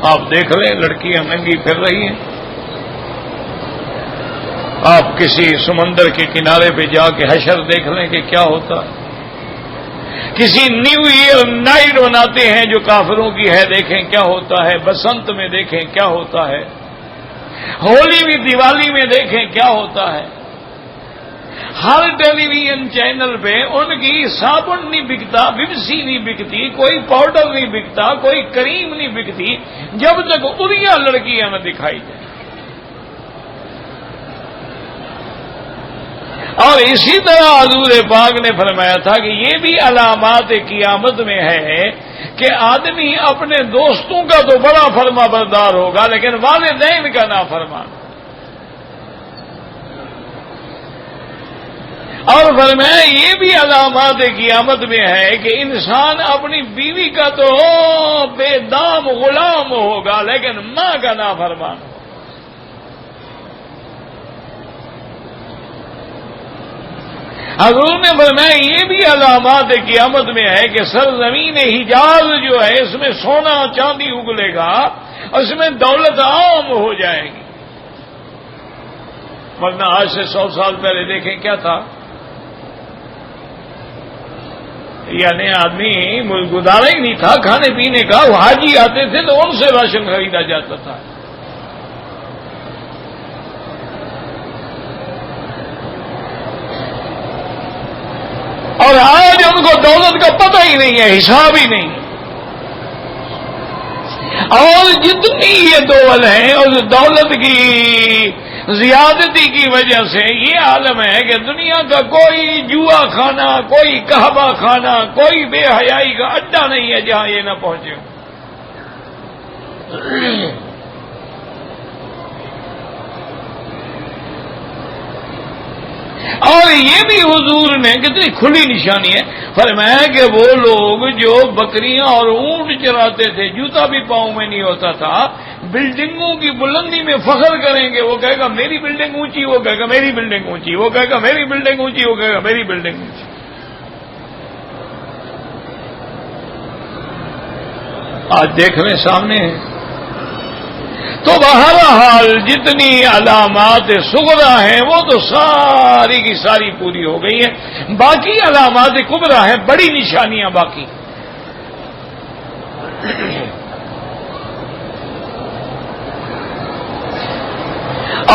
آپ دیکھ لیں لڑکیاں ننگی پھر رہی ہیں، آپ کسی سمندر کے کنارے پہ جا کے حشر دیکھ لیں کہ کیا ہوتا ہے، کسی نیو ایئر نائٹ مناتے ہیں جو کافروں کی ہے، دیکھیں کیا ہوتا ہے، بسنت میں دیکھیں کیا ہوتا ہے، ہولی میں دیوالی میں دیکھیں کیا ہوتا ہے۔ ہر ٹیلی ویژن چینل پہ ان کی صابن نہیں بکتا، وپسی نہیں بکتی، کوئی پاؤڈر نہیں بکتا، کوئی کریم نہیں بکتی جب تک ادھیاں لڑکیاں نہ دکھائی جائیں۔ اور اسی طرح حضور پاک نے فرمایا تھا کہ یہ بھی علامات قیامت میں ہے کہ آدمی اپنے دوستوں کا تو بڑا فرما بردار ہوگا لیکن والدین کا نافرمان. اور فرمایا یہ بھی علامات قیامت میں ہے کہ انسان اپنی بیوی کا تو بے دام غلام ہوگا لیکن ماں کا نافرمان ہوگا. حضور نے فرمایا یہ بھی علامات قیامت میں ہے کہ سرزمین حجاز جو ہے اس میں سونا چاندی اگلے گا اور اس میں دولت عام ہو جائے گی. ورنہ آج سے 100 سال پہلے دیکھیں کیا تھا، یعنی آدمی گزارا ہی نہیں تھا کھانے پینے کا. وہ حاجی آتے تھے تو ان سے راشن خریدا جاتا تھا. اور آج ان کو دولت کا پتہ ہی نہیں ہے، حساب ہی نہیں. اور جتنی یہ دول ہیں اس دولت کی زیادتی کی وجہ سے یہ عالم ہے کہ دنیا کا کوئی جوا کھانا، کوئی کہبہ کھانا، کوئی بے حیائی کا اڈا نہیں ہے جہاں یہ نہ پہنچے. اور یہ بھی حضور نے کتنی کھلی نشانی ہے فرمایا کہ وہ لوگ جو بکریاں اور اونٹ چراتے تھے، جوتا بھی پاؤں میں نہیں ہوتا تھا، بلڈنگوں کی بلندی میں فخر کریں گے. وہ کہے گا میری بلڈنگ اونچی، وہ کہے گا میری بلڈنگ اونچی، وہ کہے گا میری بلڈنگ اونچی، وہ کہے گا میری بلڈنگ اونچی. آج دیکھ رہے سامنے ہیں. تو بہرحال جتنی علامات صغرا ہیں وہ تو ساری کی ساری پوری ہو گئی ہیں. باقی علامات کبرا ہیں، بڑی نشانیاں باقی.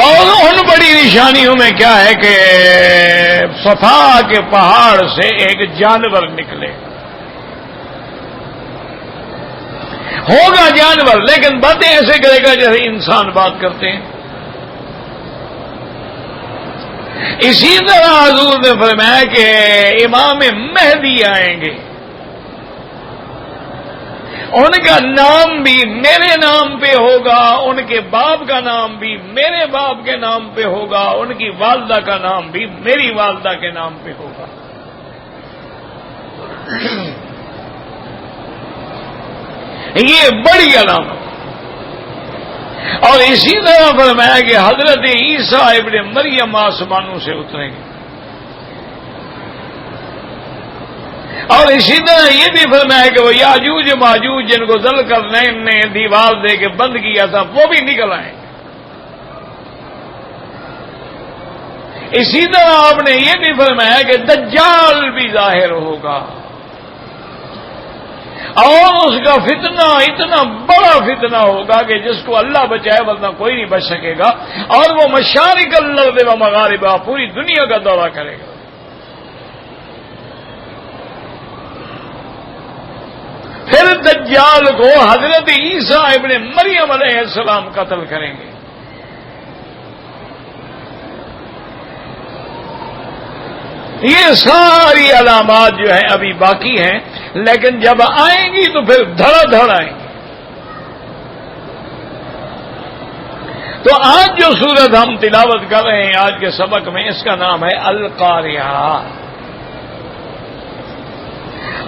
اور ان بڑی نشانیوں میں کیا ہے کہ صفا کے پہاڑ سے ایک جانور نکلے. ہوگا جانور لیکن باتیں ایسے کرے گا جیسے انسان بات کرتے ہیں. اسی طرح حضور نے فرمایا کہ امام مہدی آئیں گے، ان کا نام بھی میرے نام پہ ہوگا، ان کے باپ کا نام بھی میرے باپ کے نام پہ ہوگا، ان کی والدہ کا نام بھی میری والدہ کے نام پہ ہوگا. یہ بڑی علامت. اور اسی طرح فرمایا کہ حضرت عیسیٰ ابن مریم آسمانوں سے اتریں گے. اور اسی طرح یہ بھی فرمایا کہ وہ یاجوج ماجوج جن کو ذوالقرنین نے دیوار دے کے بند کیا تھا وہ بھی نکل آئیں گے. اسی طرح آپ نے یہ بھی فرمایا کہ دجال بھی ظاہر ہوگا اور اس کا فتنہ اتنا بڑا فتنہ ہوگا کہ جس کو اللہ بچائے ورنہ کوئی نہیں بچ سکے گا. اور وہ مشارق الارض و مغاربہ پوری دنیا کا دورہ کرے گا. پھر دجال کو حضرت عیسیٰ ابن مریم علیہ السلام قتل کریں گے. یہ ساری علامات جو ہیں ابھی باقی ہیں لیکن جب آئیں گی تو پھر دھڑا دھڑ آئیں گی. تو آج جو سورت ہم تلاوت کر رہے ہیں آج کے سبق میں اس کا نام ہے القاریہ.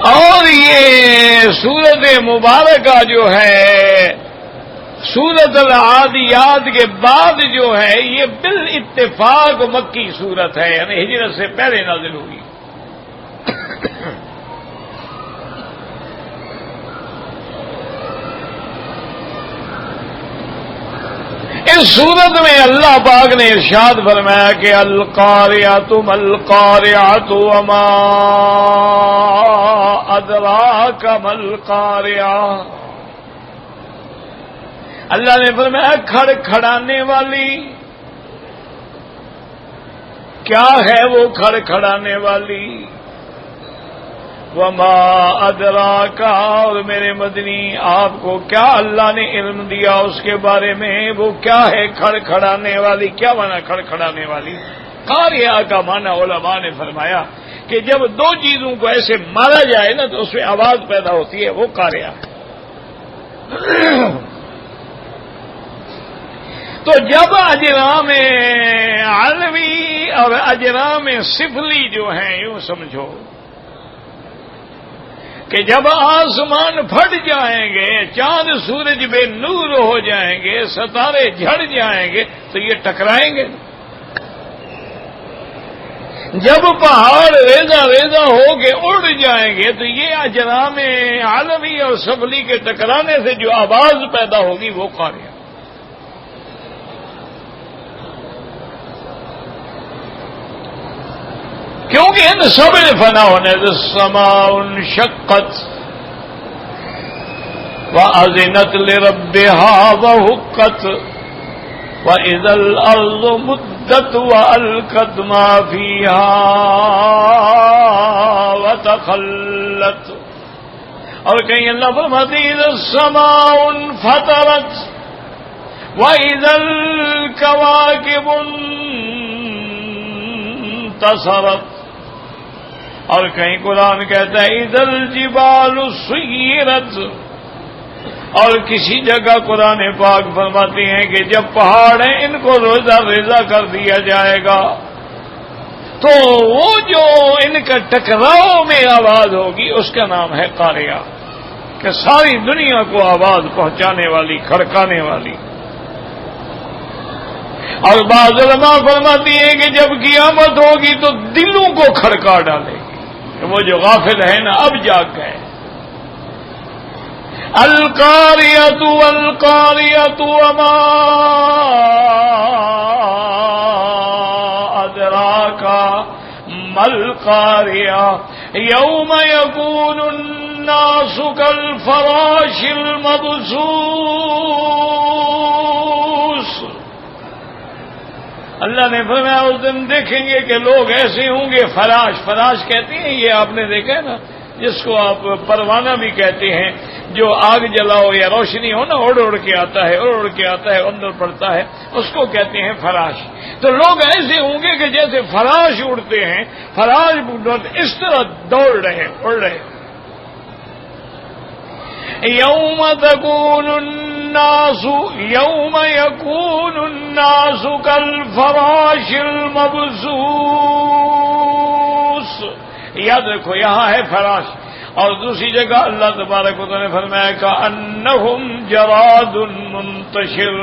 اور یہ سورت مبارکہ جو ہے سورت العادیات کے بعد جو ہے یہ بالاتفاق مکی سورت ہے، یعنی ہجرت سے پہلے نازل ہوئی. اس سورت میں اللہ پاک نے ارشاد فرمایا کہ القاریۃ ما القاریۃ وما ادراک ما القاریۃ. اللہ نے فرمایا کھڑکھڑانے والی. کیا ہے وہ کھڑکھڑانے والی؟ وما ادراک، اور میرے مدنی آپ کو کیا اللہ نے علم دیا اس کے بارے میں، وہ کیا ہے کھڑکھڑانے والی؟ کیا مانا کھڑکھڑانے والی؟ قاریہ کا معنی علماء نے فرمایا کہ جب دو چیزوں کو ایسے مارا جائے نا تو اس میں آواز پیدا ہوتی ہے، وہ قاریہ ہے۔ تو جب اجرام علوی اور اجرام سفلی جو ہیں، یوں سمجھو کہ جب آسمان پھٹ جائیں گے، چاند سورج بے نور ہو جائیں گے، ستارے جھڑ جائیں گے تو یہ ٹکرائیں گے۔ جب پہاڑ ریزہ ریزہ ہو کے اڑ جائیں گے تو یہ اجرام علوی اور سفلی کے ٹکرانے سے جو آواز پیدا ہوگی وہ قاریہ۔ کیونکہ ان سب نے فنا ہونے سے السماء انشقت وأذنت لربها وحقت وإذا الأرض مدت وألقت ما فيها وتخلت۔ اور کہیں اللہ فرماتے ہیں اذا السماء انفطرت وإذا الكواكب انتصرت، اور کہیں قرآن کہتا ہے اذا الجبال سیرت، اور کسی جگہ قرآن پاک فرماتے ہیں کہ جب پہاڑ ہیں ان کو روزہ ریزہ کر دیا جائے گا تو وہ جو ان کا ٹکراؤ میں آواز ہوگی اس کا نام ہے قاریہ، کہ ساری دنیا کو آواز پہنچانے والی، کھڑکانے والی۔ اور بعض علماء فرماتی ہیں کہ جب قیامت ہوگی تو دلوں کو کھڑکا ڈالے گی، کہ وہ جو غافل ہے نا اب جاگ گئے۔ القاریۃ والقاریۃ وما ادراک ما القاریہ یوم یکون الناس کالفراش المبثوث۔ اللہ نے فرمایا اس دن دیکھیں گے کہ لوگ ایسے ہوں گے، فراش، فراش کہتے ہیں یہ آپ نے دیکھا ہے نا، جس کو آپ پروانہ بھی کہتے ہیں، جو آگ جلاؤ یا روشنی ہو نا اڑ اڑ کے آتا ہے، اڑ اڑ کے آتا ہے، اندر پڑتا ہے، اس کو کہتے ہیں فراش۔ تو لوگ ایسے ہوں گے کہ جیسے فراش اڑتے ہیں، فراش اس طرح دوڑ رہے، اڑ رہے۔ یوم تکون الناس یوم یکون الناس کالفراش المبثوث۔ یاد رکھو یہاں ہے فراش، اور دوسری جگہ اللہ تبارک و تعالی نے فرمایا کأنہم جراد منتشر،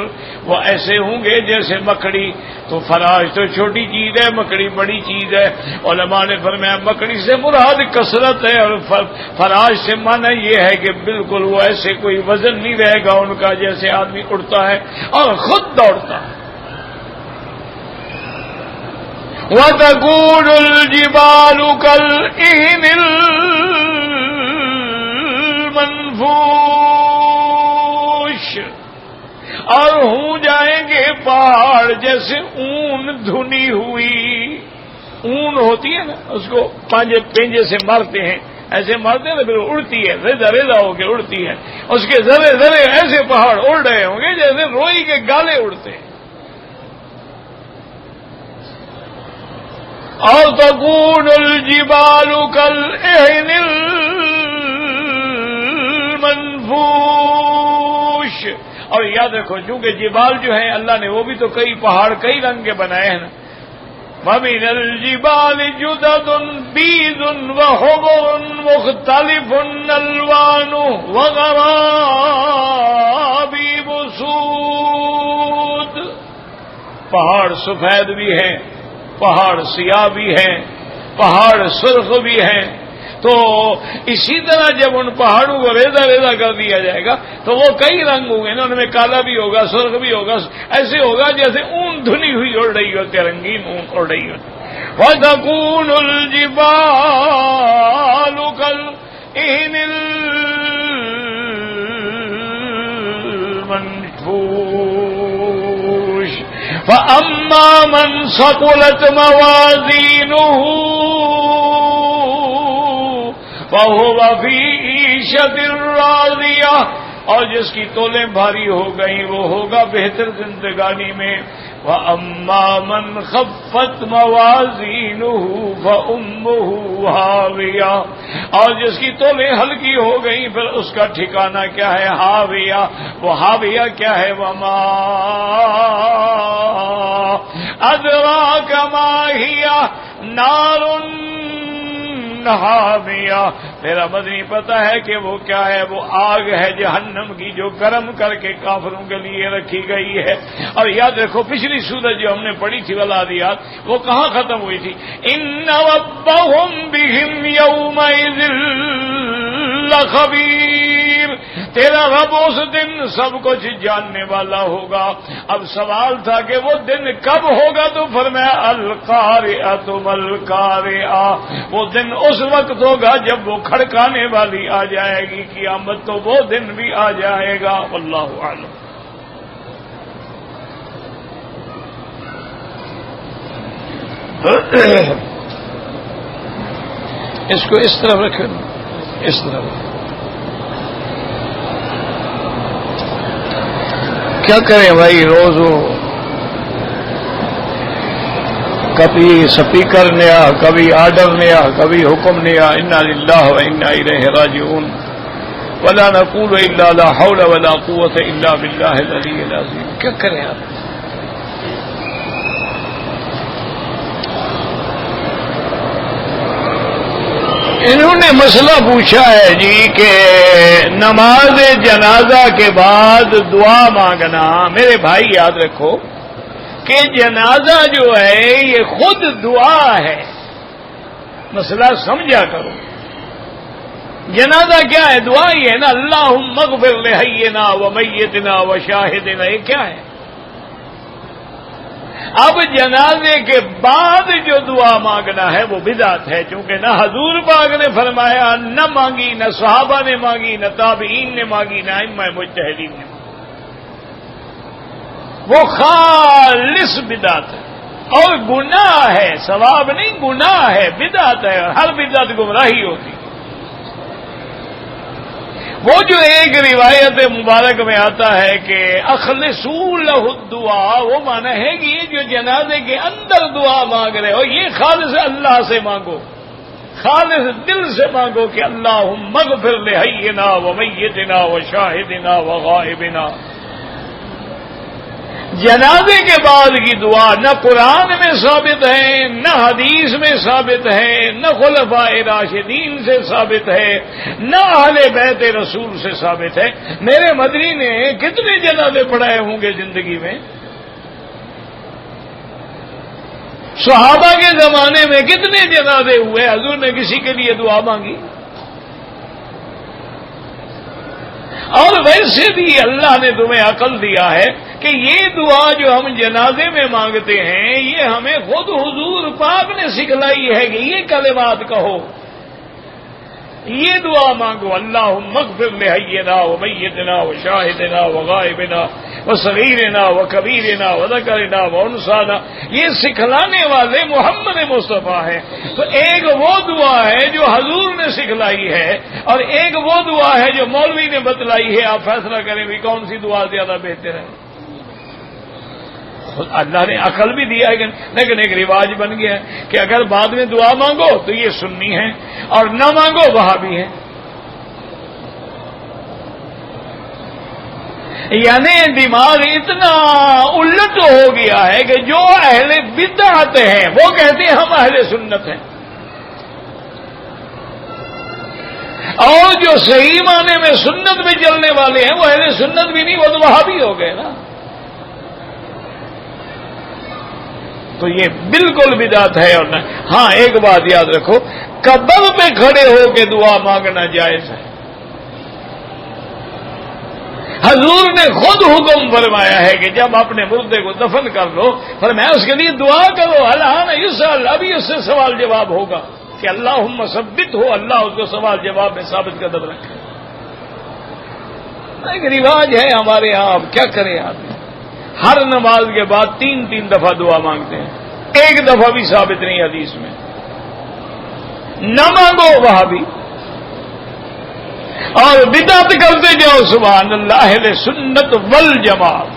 وہ ایسے ہوں گے جیسے مکڑی۔ تو فراش تو چھوٹی چیز ہے، مکڑی بڑی چیز ہے۔ علماء نے فرمایا مکڑی سے مراد کثرت ہے، اور فراش سے معنی یہ ہے کہ بالکل وہ ایسے کوئی وزن نہیں رہے گا ان کا، جیسے آدمی اڑتا ہے اور خود دوڑتا ہے۔ وَتَكُونُ الْجِبَالُ كَالْعِهْنِ الْمَنْفُوشِ، اور ہوں جائیں گے پہاڑ جیسے اون دھنی ہوئی۔ اون ہوتی ہے نا، اس کو پنجے سے مارتے ہیں، ایسے مارتے ہیں نا پھر اڑتی ہے، ریزہ ریزہ ہو کے اڑتی ہے۔ اس کے ذرے ذرے ایسے پہاڑ اڑ رہے ہوں گے جیسے روئی کے گالے اڑتے ہیں۔ اور تکون الجبال کالعہن المنفوش، اور یاد رکھو چونکہ جبال جو ہیں اللہ نے وہ بھی تو کئی پہاڑ کئی رنگ کے بنائے ہیں نا۔ وَمِنَ الْجِبَالِ جُدَدٌ بِيضٌ وَحُمُرٌ مُخْتَلِفٌ أَلْوَانُهُ وَغَرَابِيبُ سُودٌ، پہاڑ سفید بھی ہیں، پہاڑ سیاہ بھی ہیں، پہاڑ سرخ بھی ہیں۔ تو اسی طرح جب ان پہاڑوں کو ریزہ ریزہ کر دیا جائے گا تو وہ کئی رنگ ہوں گے نا، ان میں کالا بھی ہوگا، سرخ بھی ہوگا، ایسے ہوگا جیسے اون دھنی ہوئی اڑ رہی ہوتی ہے، رنگین اون اڑ رہی ہوتی۔ وَتَكُونُ الْجِبَالُ كَالْعِهْنِ الْمَنْفُوشِ فَأَمَّا مَنْ ثَقُلَتْ مَوَازِينُهُ فَهُوَ فِي عِيشَةٍ رَاضِيَةٍ اور جس کی تولیں بھاری ہو گئیں وہ ہوگا بہتر زندگانی میں. وَأَمَّا مَنْ خَفَّتْ مَوَازِينُهُ فَأُمُّهُ هَاوِيَةٌ، اور جس کی تولیں ہلکی ہو گئیں پھر اس کا ٹھکانہ کیا ہے؟ ہاویہ. وہ ہاویہ کیا ہے؟ وَمَا أَدْرَاكَ مَا هِيَ نَارٌ حامیہ. میرا مدنی پتہ ہے کہ وہ کیا ہے؟ وہ آگ ہے جہنم کی جو گرم کر کے کافروں کے لیے رکھی گئی ہے. اور یاد رکھو پچھلی سورت جو ہم نے پڑھی تھی والعادیات، وہ کہاں ختم ہوئی تھی؟ ان ربهم بهم یومئذ لخبیر. تیرا رب اس دن سب کچھ جاننے والا ہوگا. اب سوال تھا کہ وہ دن کب ہوگا، تو فرمایا القارعۃ مالقارعۃ. وہ دن اس وقت ہوگا جب وہ کھڑکانے والی آ جائے گی. قیامت تو وہ دن بھی آ جائے گا. واللہ اعلم. اس کو اس طرف رکھیں، اس طرف. کیا کریں بھائی، روز کبھی سپیکر نیا، کبھی آرڈر نیا، کبھی حکم نیا. انا للہ و انا الیہ راجعون. ولا نقول الا لا حول ولا قوة الا باللہ العلی العظیم. کیا کریں آپ؟ انہوں نے مسئلہ پوچھا ہے جی کہ نماز جنازہ کے بعد دعا مانگنا. میرے بھائی یاد رکھو کہ جنازہ جو ہے یہ خود دعا ہے. مسئلہ سمجھا کرو. جنازہ کیا ہے؟ دعا ہی ہے نا. اللہم اغفر لحینا و میتنا و شاہدنا. یہ کیا ہے؟ اب جنازے کے بعد جو دعا مانگنا ہے وہ بدعت ہے، چونکہ نہ حضور پاک نے فرمایا، نہ مانگی، نہ صحابہ نے مانگی، نہ تابعین نے مانگی، نہ ائمہ مجتہدین نے مانگی. وہ خالص بدعت ہے اور گناہ ہے. ثواب نہیں، گناہ ہے، بدعت ہے. اور ہر بدعت گمراہی ہوتی. وہ جو ایک روایت مبارک میں آتا ہے کہ اخلصوا لہ الدعاء، وہ مانا ہے کہ یہ جو جنازے کے اندر دعا مانگ رہے ہو یہ خالص اللہ سے مانگو، خالص دل سے مانگو کہ اللہم اغفر لحینا و میتنا و شاہدنا و غائبنا. جنازے کے بعد کی دعا نہ قرآن میں ثابت ہے، نہ حدیث میں ثابت ہے، نہ خلفاء راشدین سے ثابت ہے، نہ اہل بیت رسول سے ثابت ہے. میرے مدنی نے کتنے جنازے پڑھائے ہوں گے زندگی میں؟ صحابہ کے زمانے میں کتنے جنازے ہوئے؟ حضور نے کسی کے لیے دعا مانگی؟ اور ویسے بھی اللہ نے تمہیں عقل دیا ہے کہ یہ دعا جو ہم جنازے میں مانگتے ہیں یہ ہمیں خود حضور پاک نے سکھلائی ہے کہ یہ کلمات کہو، یہ دعا مانگو. اللہم اغفر لحینا و میتنا و شاہدنا و غائبنا و صغیرنا و کبیرنا و ذکرنا و انثانا. یہ سکھلانے والے محمد مصطفیٰ ہیں. تو ایک وہ دعا ہے جو حضور نے سکھلائی ہے اور ایک وہ دعا ہے جو مولوی نے بتلائی ہے. آپ فیصلہ کریں بھی کون سی دعا زیادہ بہتر ہے. اللہ نے عقل بھی دیا ہے، لیکن ایک رواج بن گیا ہے کہ اگر بعد میں دعا مانگو تو یہ سنی ہے اور نہ مانگو وہابی ہے. یعنی دماغ اتنا الٹ ہو گیا ہے کہ جو اہل بدعت ہیں وہ کہتے ہیں ہم اہل سنت ہیں، اور جو صحیح معنی میں سنت میں چلنے والے ہیں وہ اہل سنت بھی نہیں، وہ تو وہابی ہو گئے نا. تو یہ بالکل بدعت ہے. اور نہ ہاں ایک بات یاد رکھو، قبر پہ کھڑے ہو کے دعا مانگنا جائز ہے. حضور نے خود حکم فرمایا ہے کہ جب اپنے مردے کو دفن کر لو فرمایا اس کے لیے دعا کرو. الان یسأل، ابھی اس سے سوال جواب ہوگا کہ اللہم ثبت ہو، اللہ اس کو سوال جواب میں ثابت قدم رکھے. ایک رواج ہے ہمارے یہاں، اب کیا کریں آدمی ہر نماز کے بعد 3 دفعہ دعا مانگتے ہیں. ایک دفعہ بھی ثابت نہیں حدیث میں. نہ مانگو وہاں بھی. اور بدعت کرتے جاؤ. سبحان اللہ، اہل سنت والجماعت.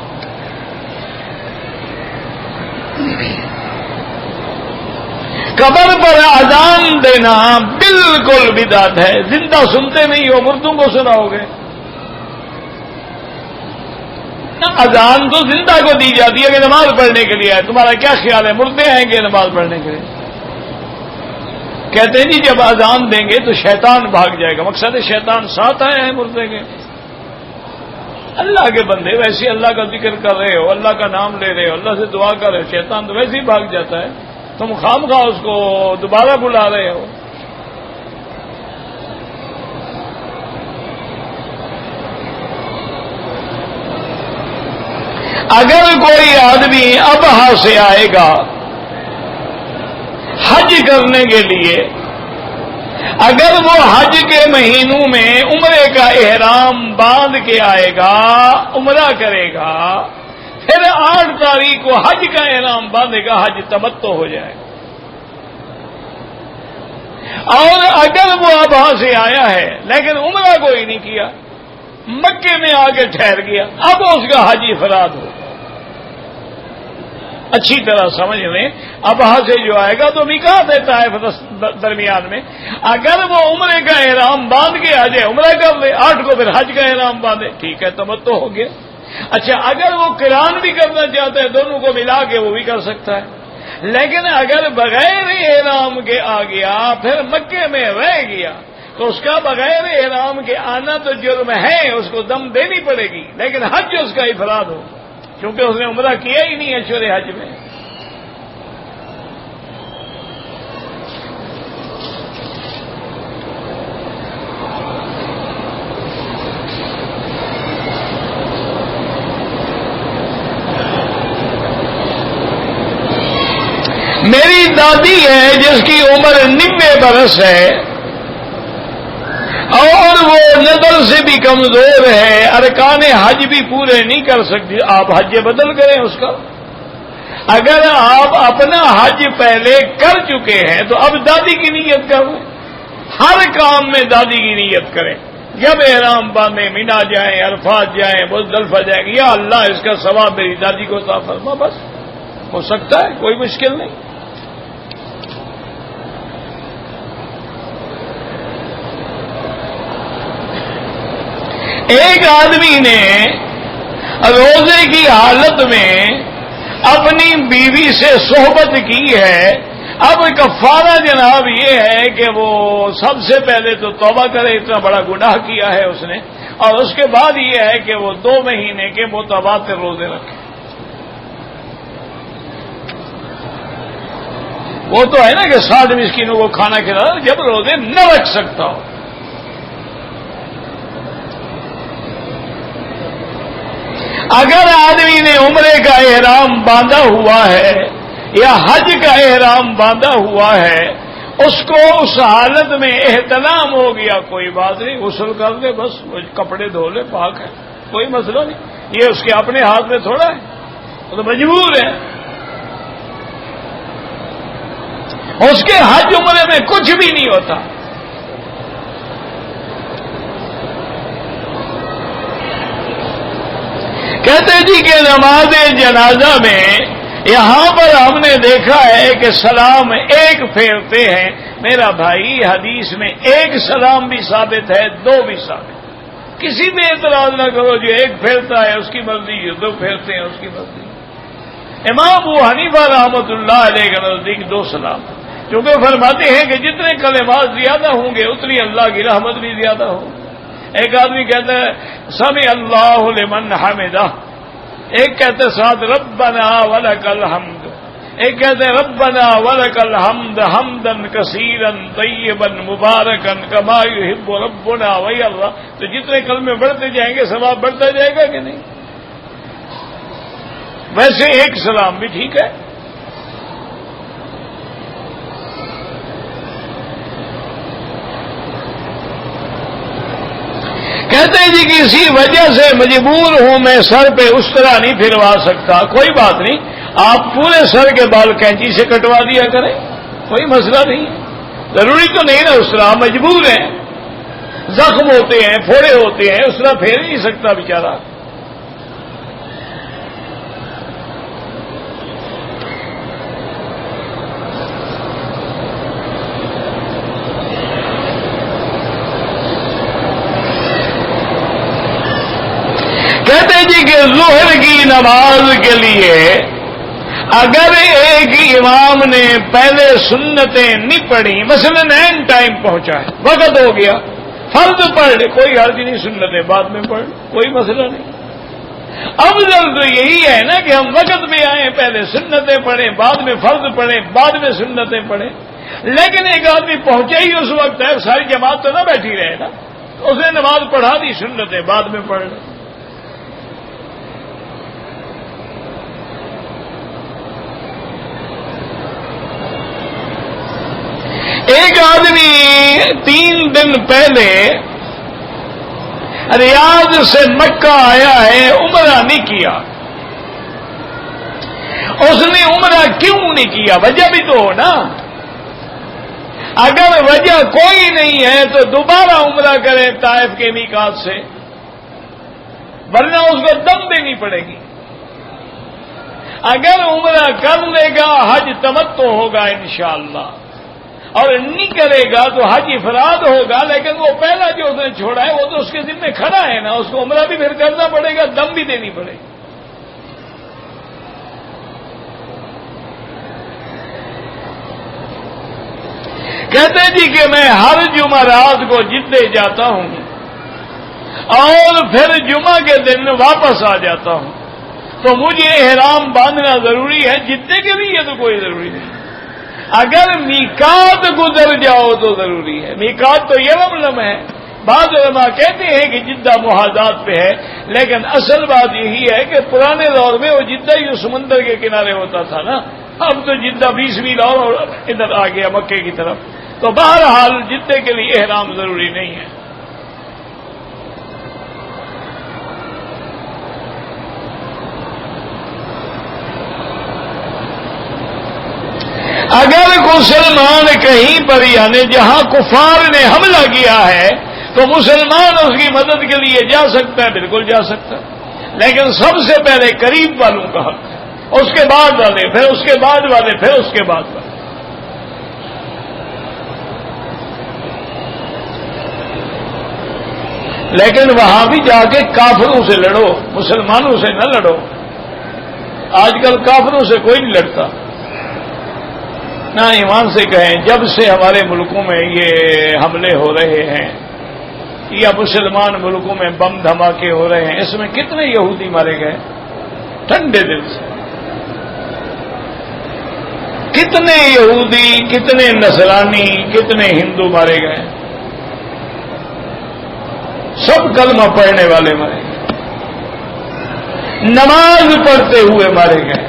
قبر پر اذان دینا بالکل بدعت ہے. زندہ سنتے نہیں ہو، مردوں کو سناؤ گے. اذان تو زندہ کو دی جاتی ہے کہ نماز پڑھنے کے لیے ہے. تمہارا کیا خیال ہے مردے آئیں گے نماز پڑھنے کے لیے؟ کہتے ہیں جی جب اذان دیں گے تو شیطان بھاگ جائے گا. مقصد ہے شیطان ساتھ آئے ہیں مردے کے. اللہ کے بندے ویسے اللہ کا ذکر کر رہے ہو، اللہ کا نام لے رہے ہو، اللہ سے دعا کر رہے ہو، شیطان تو ویسے ہی بھاگ جاتا ہے. تم خامخواہ اس کو دوبارہ بلا رہے ہو. اگر کوئی آدمی ابہا سے آئے گا حج کرنے کے لیے، اگر وہ حج کے مہینوں میں عمرے کا احرام باندھ کے آئے گا، عمرہ کرے گا، پھر 8 تاریخ کو حج کا احرام باندھے گا، حج تمتع ہو جائے گا. اور اگر وہ ابہا سے آیا ہے لیکن عمرہ کوئی نہیں کیا، مکے میں آ کے ٹھہر گیا، اب اس کا حج افراد ہو. اچھی طرح سمجھ لیں، ابہا سے جو آئے گا تو میقات ہے طائف درمیان میں. اگر وہ عمرے کا احرام باندھ کے آ جائے، عمرہ کر لے، 8 کو پھر حج کا احرام باندھے، ٹھیک ہے تمتع ہو گیا. اچھا اگر وہ قران بھی کرنا چاہتا ہے، دونوں کو ملا کے وہ بھی کر سکتا ہے. لیکن اگر بغیر احرام کے آ گیا پھر مکے میں رہ گیا تو اس کا بغیر احرام کے آنا تو جرم ہے، اس کو دم دینی پڑے گی، لیکن حج اس کا افراد ہو کیونکہ اس نے عمرہ کیا ہی نہیں اشور حج میں. میری دادی ہے جس کی عمر 90 برس ہے اور وہ نظر سے بھی کمزور ہے، ارکان حج بھی پورے نہیں کر سکتی. آپ حج بدل کریں اس کا. اگر آپ اپنا حج پہلے کر چکے ہیں تو اب دادی کی نیت کریں. ہر کام میں دادی کی نیت کریں. جب احرام باندھیں، مینا جائیں، عرفات جائیں، مزدلفہ جائیں، یا اللہ اس کا ثواب میری دادی کو عطا فرما. بس ہو سکتا ہے، کوئی مشکل نہیں. ایک آدمی نے روزے کی حالت میں اپنی بیوی سے صحبت کی ہے. اب کفارہ جناب یہ ہے کہ وہ سب سے پہلے تو توبہ کرے، اتنا بڑا گناہ کیا ہے اس نے، اور اس کے بعد یہ ہے کہ وہ 2 مہینے کے متواتر روزے رکھے. وہ تو ہے نا کہ 60 مسکینوں کو کھانا کھلا، جب روزے نہ رکھ سکتا ہو. اگر آدمی نے عمرے کا احرام باندھا ہوا ہے یا حج کا احرام باندھا ہوا ہے، اس کو اس حالت میں احتلام ہو گیا، کوئی بات نہیں، غسل کر لے، بس کپڑے دھو لے، پاک ہے، کوئی مسئلہ نہیں. یہ اس کے اپنے ہاتھ میں تھوڑا ہے، وہ تو مجبور ہے. اس کے حج عمرے میں کچھ بھی نہیں ہوتا. کہتے جی کہ نماز جنازہ میں یہاں پر ہم نے دیکھا ہے کہ سلام ایک پھیرتے ہیں. میرا بھائی حدیث میں ایک سلام بھی ثابت ہے، 2 بھی ثابت. کسی بھی اعتراض نہ کرو، جو ایک پھیرتا ہے اس کی مرضی، جو 2 پھیرتے ہیں اس کی مرضی. امام ابو حنیفہ رحمۃ اللہ علیہ کے نزدیک 2 سلام، کیونکہ فرماتے ہیں کہ جتنے کلمات زیادہ ہوں گے اتنی اللہ کی رحمت بھی زیادہ ہوگی. ایک آدمی کہتا ہے سمع اللہ لمن حمدہ، ایک کہتے ساتھ ربنا ولک الحمد، ایک کہتے ربنا ولک الحمد حمدا کثیرا طیبا مبارکا کما یحب ربنا ویرضی. تو جتنے کلمے بڑھتے جائیں گے ثواب بڑھتا جائے گا کہ نہیں؟ ویسے ایک سلام بھی ٹھیک ہے. کہتے ہیں جی کسی وجہ سے مجبور ہوں میں سر پہ اس طرح نہیں پھروا سکتا، کوئی بات نہیں، آپ پورے سر کے بال کینچی سے کٹوا دیا کریں، کوئی مسئلہ نہیں. ضروری تو نہیں نا اس طرح، آپ مجبور ہیں. زخم ہوتے ہیں، پھوڑے ہوتے ہیں، اس طرح پھیر نہیں سکتا بیچارہ۔ کہتے جی کہ ظہر کی نماز کے لیے اگر ایک امام نے پہلے سنتیں نہیں پڑھی، مثلا اینڈ ٹائم پہنچا ہے، وقت ہو گیا، فرض پڑھ لے، کوئی حرج نہیں، سنتیں بعد میں پڑھ، کوئی مسئلہ نہیں۔ افضل تو یہی ہے نا کہ ہم وقت میں آئیں، پہلے سنتیں پڑھیں، بعد میں فرض پڑھیں، بعد میں سنتیں پڑھیں۔ لیکن ایک آدمی پہنچا ہی اس وقت ہے، ساری جماعت تو نہ بیٹھی رہے نا، اس نے نماز پڑھا دی، سنتیں بعد میں پڑھ لیں۔ ایک آدمی 3 دن پہلے ریاض سے مکہ آیا ہے، عمرہ نہیں کیا۔ اس نے عمرہ کیوں نہیں کیا؟ وجہ بھی تو ہو نا۔ اگر وجہ کوئی نہیں ہے تو دوبارہ عمرہ کرے طائف کے میقات سے، ورنہ اس کو دم دینی پڑے گی۔ اگر عمرہ کر لے گا حج تمتع ہوگا انشاءاللہ، اور نہیں کرے گا تو حج افراد ہوگا، لیکن وہ پہلا جو اس نے چھوڑا ہے وہ تو اس کے ذمہ کھڑا ہے نا، اس کو عمرہ بھی پھر کرنا پڑے گا، دم بھی دینی پڑے گی۔ کہتے ہیں جی کہ میں ہر جمعرات کو جدے جاتا ہوں اور پھر جمعہ کے دن واپس آ جاتا ہوں، تو مجھے احرام باندھنا ضروری ہے؟ جدے کے لیے تو کوئی ضروری نہیں، اگر میقات گزر جاؤ تو ضروری ہے۔ میقات تو یہ لملم ہے، بعض علماء کہتے ہیں کہ جدہ محاذات پہ ہے، لیکن اصل بات یہی ہے کہ پرانے دور میں وہ جدہ ہی سمندر کے کنارے ہوتا تھا نا، اب تو جدہ 20 میل اور ادھر آ گیا مکے کی طرف، تو بہرحال جدے کے لیے احرام ضروری نہیں ہے۔ اگر مسلمان کہیں پر یعنی جہاں کفار نے حملہ کیا ہے تو مسلمان اس کی مدد کے لیے جا سکتا ہے، بالکل جا سکتا ہے، لیکن سب سے پہلے قریب والوں کا حق ہے، اس کے بعد والے، پھر اس کے بعد والے، پھر اس کے بعد والے۔ لیکن وہاں بھی جا کے کافروں سے لڑو، مسلمانوں سے نہ لڑو۔ آج کل کافروں سے کوئی نہیں لڑتا، نہ ایمان سے کہیں۔ جب سے ہمارے ملکوں میں یہ حملے ہو رہے ہیں یا مسلمان ملکوں میں بم دھماکے ہو رہے ہیں، اس میں کتنے یہودی مارے گئے ٹھنڈے دل سے، کتنے یہودی، کتنے نصرانی، کتنے ہندو مارے گئے، سب کلمہ پڑھنے والے مارے گئے، نماز پڑھتے ہوئے مارے گئے،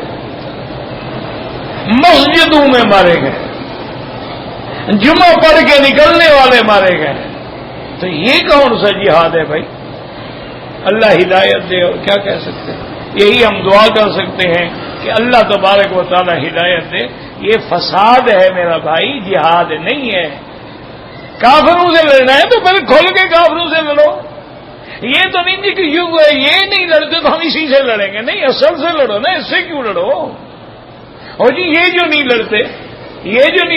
مسجدوں میں مارے گئے، جمعہ پڑھ کے نکلنے والے مارے گئے۔ تو یہ کون سا جہاد ہے بھائی؟ اللہ ہدایت دے، اور کیا کہہ سکتے ہیں؟ یہی ہم دعا کر سکتے ہیں کہ اللہ تبارک و تعالی ہدایت دے۔ یہ فساد ہے میرا بھائی، جہاد نہیں ہے۔ کافروں سے لڑنا ہے تو پھر کھل کے کافروں سے لڑو۔ یہ تو نہیں کہ یہ نہیں لڑتے تو ہم اسی سے لڑیں گے، نہیں، اصل سے لڑو نا، اس سے کیوں لڑو؟ اور جی یہ جو نہیں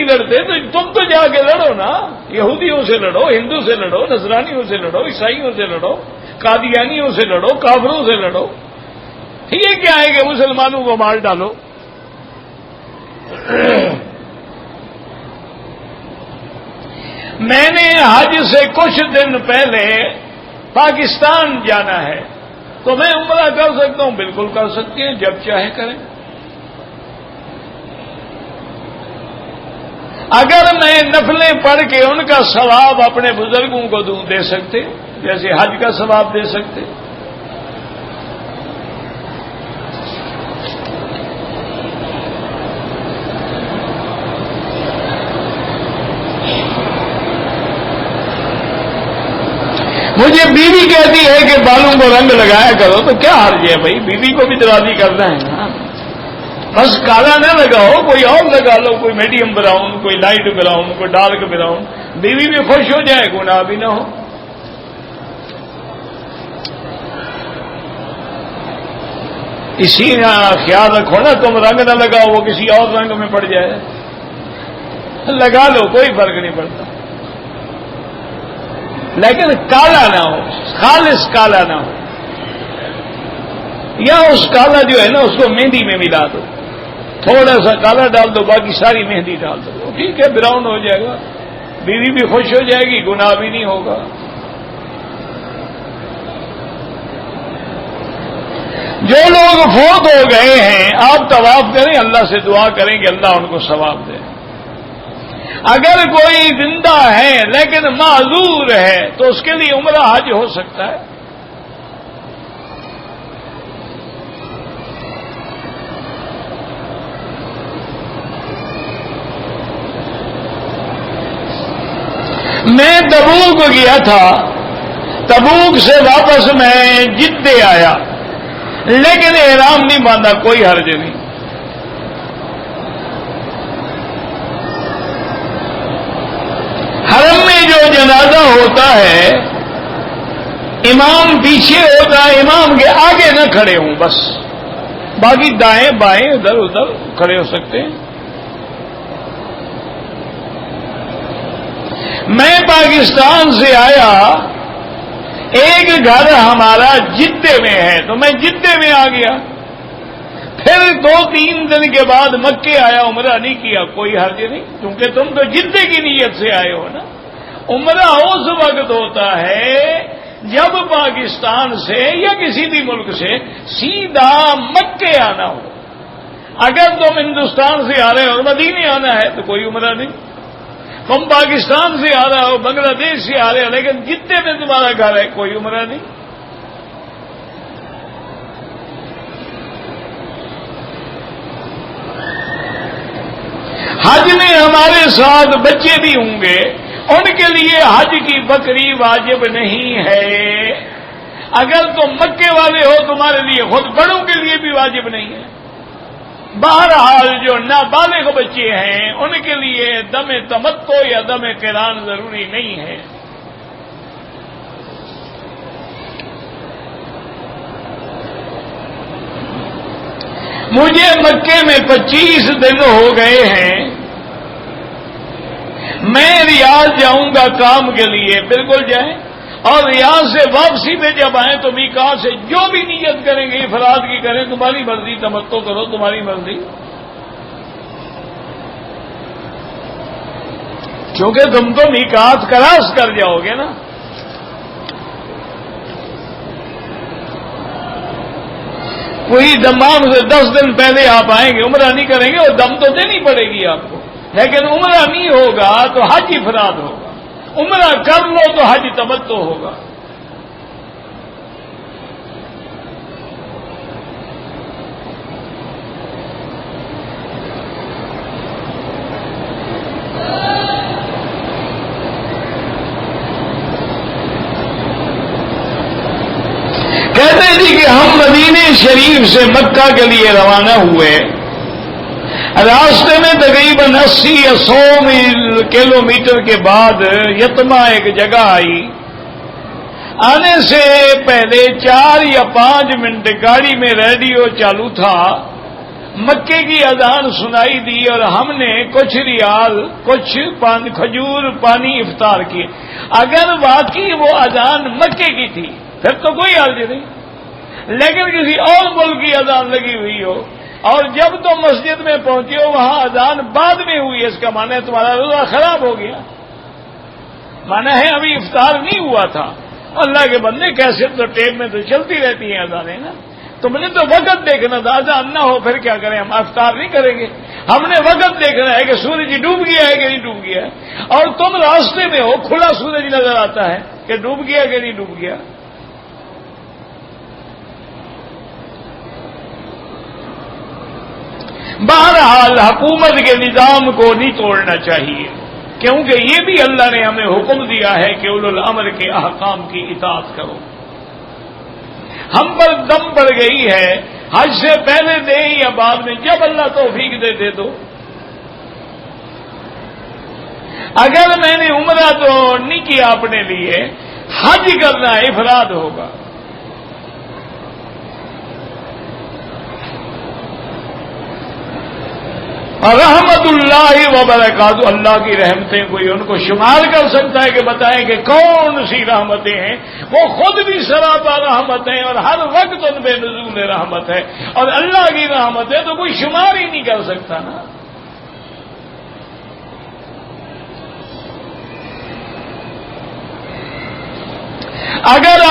لڑتے تو تم تو جا کے لڑو نا، یہودیوں سے لڑو، ہندو سے لڑو، نصرانیوں سے لڑو، عیسائیوں سے لڑو، قادیانیوں سے لڑو، کافروں سے لڑو۔ یہ کیا ہے کہ مسلمانوں کو مار ڈالو؟ میں نے حج سے کچھ دن پہلے پاکستان جانا ہے، تو میں عمرہ کر سکتا ہوں؟ بالکل کر سکتے ہیں، جب چاہے کریں۔ اگر میں نفلیں پڑھ کے ان کا ثواب اپنے بزرگوں کو دوں، دے سکتے، جیسے حج کا ثواب دے سکتے۔ مجھے بیوی کہتی ہے کہ بالوں کو رنگ لگایا کرو، تو کیا حرج ہے بھائی؟ بیوی کو بھی تو راضی کرنا ہے نا، بس کالا نہ لگاؤ، کوئی اور لگا لو، کوئی میڈیم براؤن، کوئی لائٹ براؤن، کوئی ڈارک براؤن، بیوی بھی خوش ہو جائے، گناہ بھی نہ ہو۔ اسی کا خیال رکھو نا، تم رنگ نہ لگاؤ وہ کسی اور رنگ میں پڑ جائے، لگا لو کوئی فرق نہیں پڑتا، لیکن کالا نہ ہو، خالص کالا نہ ہو، یا اس کالا جو ہے نا اس کو مہندی میں ملا دو، تھوڑا سا کالا ڈال دو، باقی ساری مہندی ڈال دو، ٹھیک ہے براؤن ہو جائے گا، بیوی بھی خوش ہو جائے گی، گناہ بھی نہیں ہوگا۔ جو لوگ فوت ہو گئے ہیں آپ طواف کریں، اللہ سے دعا کریں کہ اللہ ان کو ثواب دے۔ اگر کوئی زندہ ہے لیکن معذور ہے تو اس کے لیے عمرہ حج ہو سکتا ہے۔ میں تبوک گیا تھا، تبوک سے واپس میں جدے آیا، لیکن احرام نہیں باندھا، کوئی حرج نہیں۔ حرم میں جو جنازہ ہوتا ہے امام پیچھے ہوتا ہے، امام کے آگے نہ کھڑے ہوں بس، باقی دائیں بائیں ادھر ادھر کھڑے ہو سکتے ہیں۔ میں پاکستان سے آیا، ایک گھر ہمارا جدے میں ہے تو میں جدے میں آ گیا، پھر 2-3 دن کے بعد مکے آیا، عمرہ نہیں کیا، کوئی حرج نہیں، کیونکہ تم تو جدے کی نیت سے آئے ہو نا۔ عمرہ اس وقت ہوتا ہے جب پاکستان سے یا کسی بھی ملک سے سیدھا مکے آنا ہو۔ اگر تم ہندوستان سے آ رہے ہو اور مدینے آنا ہے تو کوئی عمرہ نہیں، تم پاکستان سے آ رہا ہو، بنگلہ دیش سے آ رہے ہو، لیکن جتنے میں تمہارا گھر ہے کوئی عمرہ نہیں۔ حج میں ہمارے ساتھ بچے بھی ہوں گے، ان کے لیے حج کی بکری واجب نہیں ہے۔ اگر تم مکے والے ہو تمہارے لیے خود بڑوں کے لیے بھی واجب نہیں ہے۔ بہرحال جو نابالغ بچے ہیں ان کے لیے دم تمتع یا دم قران ضروری نہیں ہے۔ مجھے مکے میں 25 دن ہو گئے ہیں، میں ریاض جاؤں گا کام کے لیے، بالکل جائیں، اور ریاض سے واپسی میں جب آئیں تو میقات سے جو بھی نیت کریں گے افراد کی کریں، تمہاری مرضی، تمتع کرو تمہاری مرضی، کیونکہ تم تو میقات کراس کر جاؤ گے نا۔ کوئی دمام سے 10 دن پہلے آپ آئیں گے، عمرہ نہیں کریں گے، اور دم تو دینی پڑے گی آپ کو، لیکن عمرہ نہیں ہوگا تو حج افراد ہوگا، عمرہ کر لو تو حج تمتع ہوگا۔ کہتے جی کہ ہم مدینے شریف سے مکہ کے لیے روانہ ہوئے، راستے میں تقریباً 80 یا 100 کلومیٹر کے بعد یتما ایک جگہ آئی، آنے سے پہلے 4 یا 5 منٹ گاڑی میں ریڈیو چالو تھا، مکے کی اذان سنائی دی اور ہم نے کچھ ریال، کچھ کھجور پانی افطار کیے۔ اگر واقعی وہ اذان مکے کی تھی پھر تو کوئی حرج نہیں، لیکن کسی اور ملک کی اذان لگی ہوئی ہو اور جب تم مسجد میں پہنچے ہو وہاں اذان بعد میں ہوئی ہے، اس کا معنی ہے تمہارا روزہ خراب ہو گیا، معنی ہے ابھی افطار نہیں ہوا تھا۔ اللہ کے بندے کیسے تو ٹیپ میں تو چلتی رہتی ہیں اذانیں نا، تم نے تو وقت دیکھنا تھا، اذان نہ ہو پھر کیا کریں، ہم افطار نہیں کریں گے، ہم نے وقت دیکھنا ہے کہ سورج ڈوب گیا ہے کہ نہیں ڈوب گیا ہے، اور تم راستے میں ہو کھلا سورج نظر آتا ہے کہ ڈوب گیا کہ نہیں ڈوب گیا۔ بہرحال حکومت کے نظام کو نہیں توڑنا چاہیے، کیونکہ یہ بھی اللہ نے ہمیں حکم دیا ہے کہ اولو الامر کے احکام کی اطاعت کرو۔ ہم پر دم پڑ گئی ہے، حج سے پہلے دے یا بعد میں، جب اللہ توفیق دے دو۔ اگر میں نے عمرہ تو نہیں کیا اپنے لیے، حج کرنا افراد ہوگا۔ رحمت اللہ وبرکاتہ، اللہ کی رحمتیں کوئی ان کو شمار کر سکتا ہے کہ بتائیں کہ کون سی رحمتیں ہیں؟ وہ خود بھی سراپا رحمت ہیں اور ہر وقت ان بے نزول رحمت ہے، اور اللہ کی رحمت ہے تو کوئی شمار ہی نہیں کر سکتا نا۔ اگر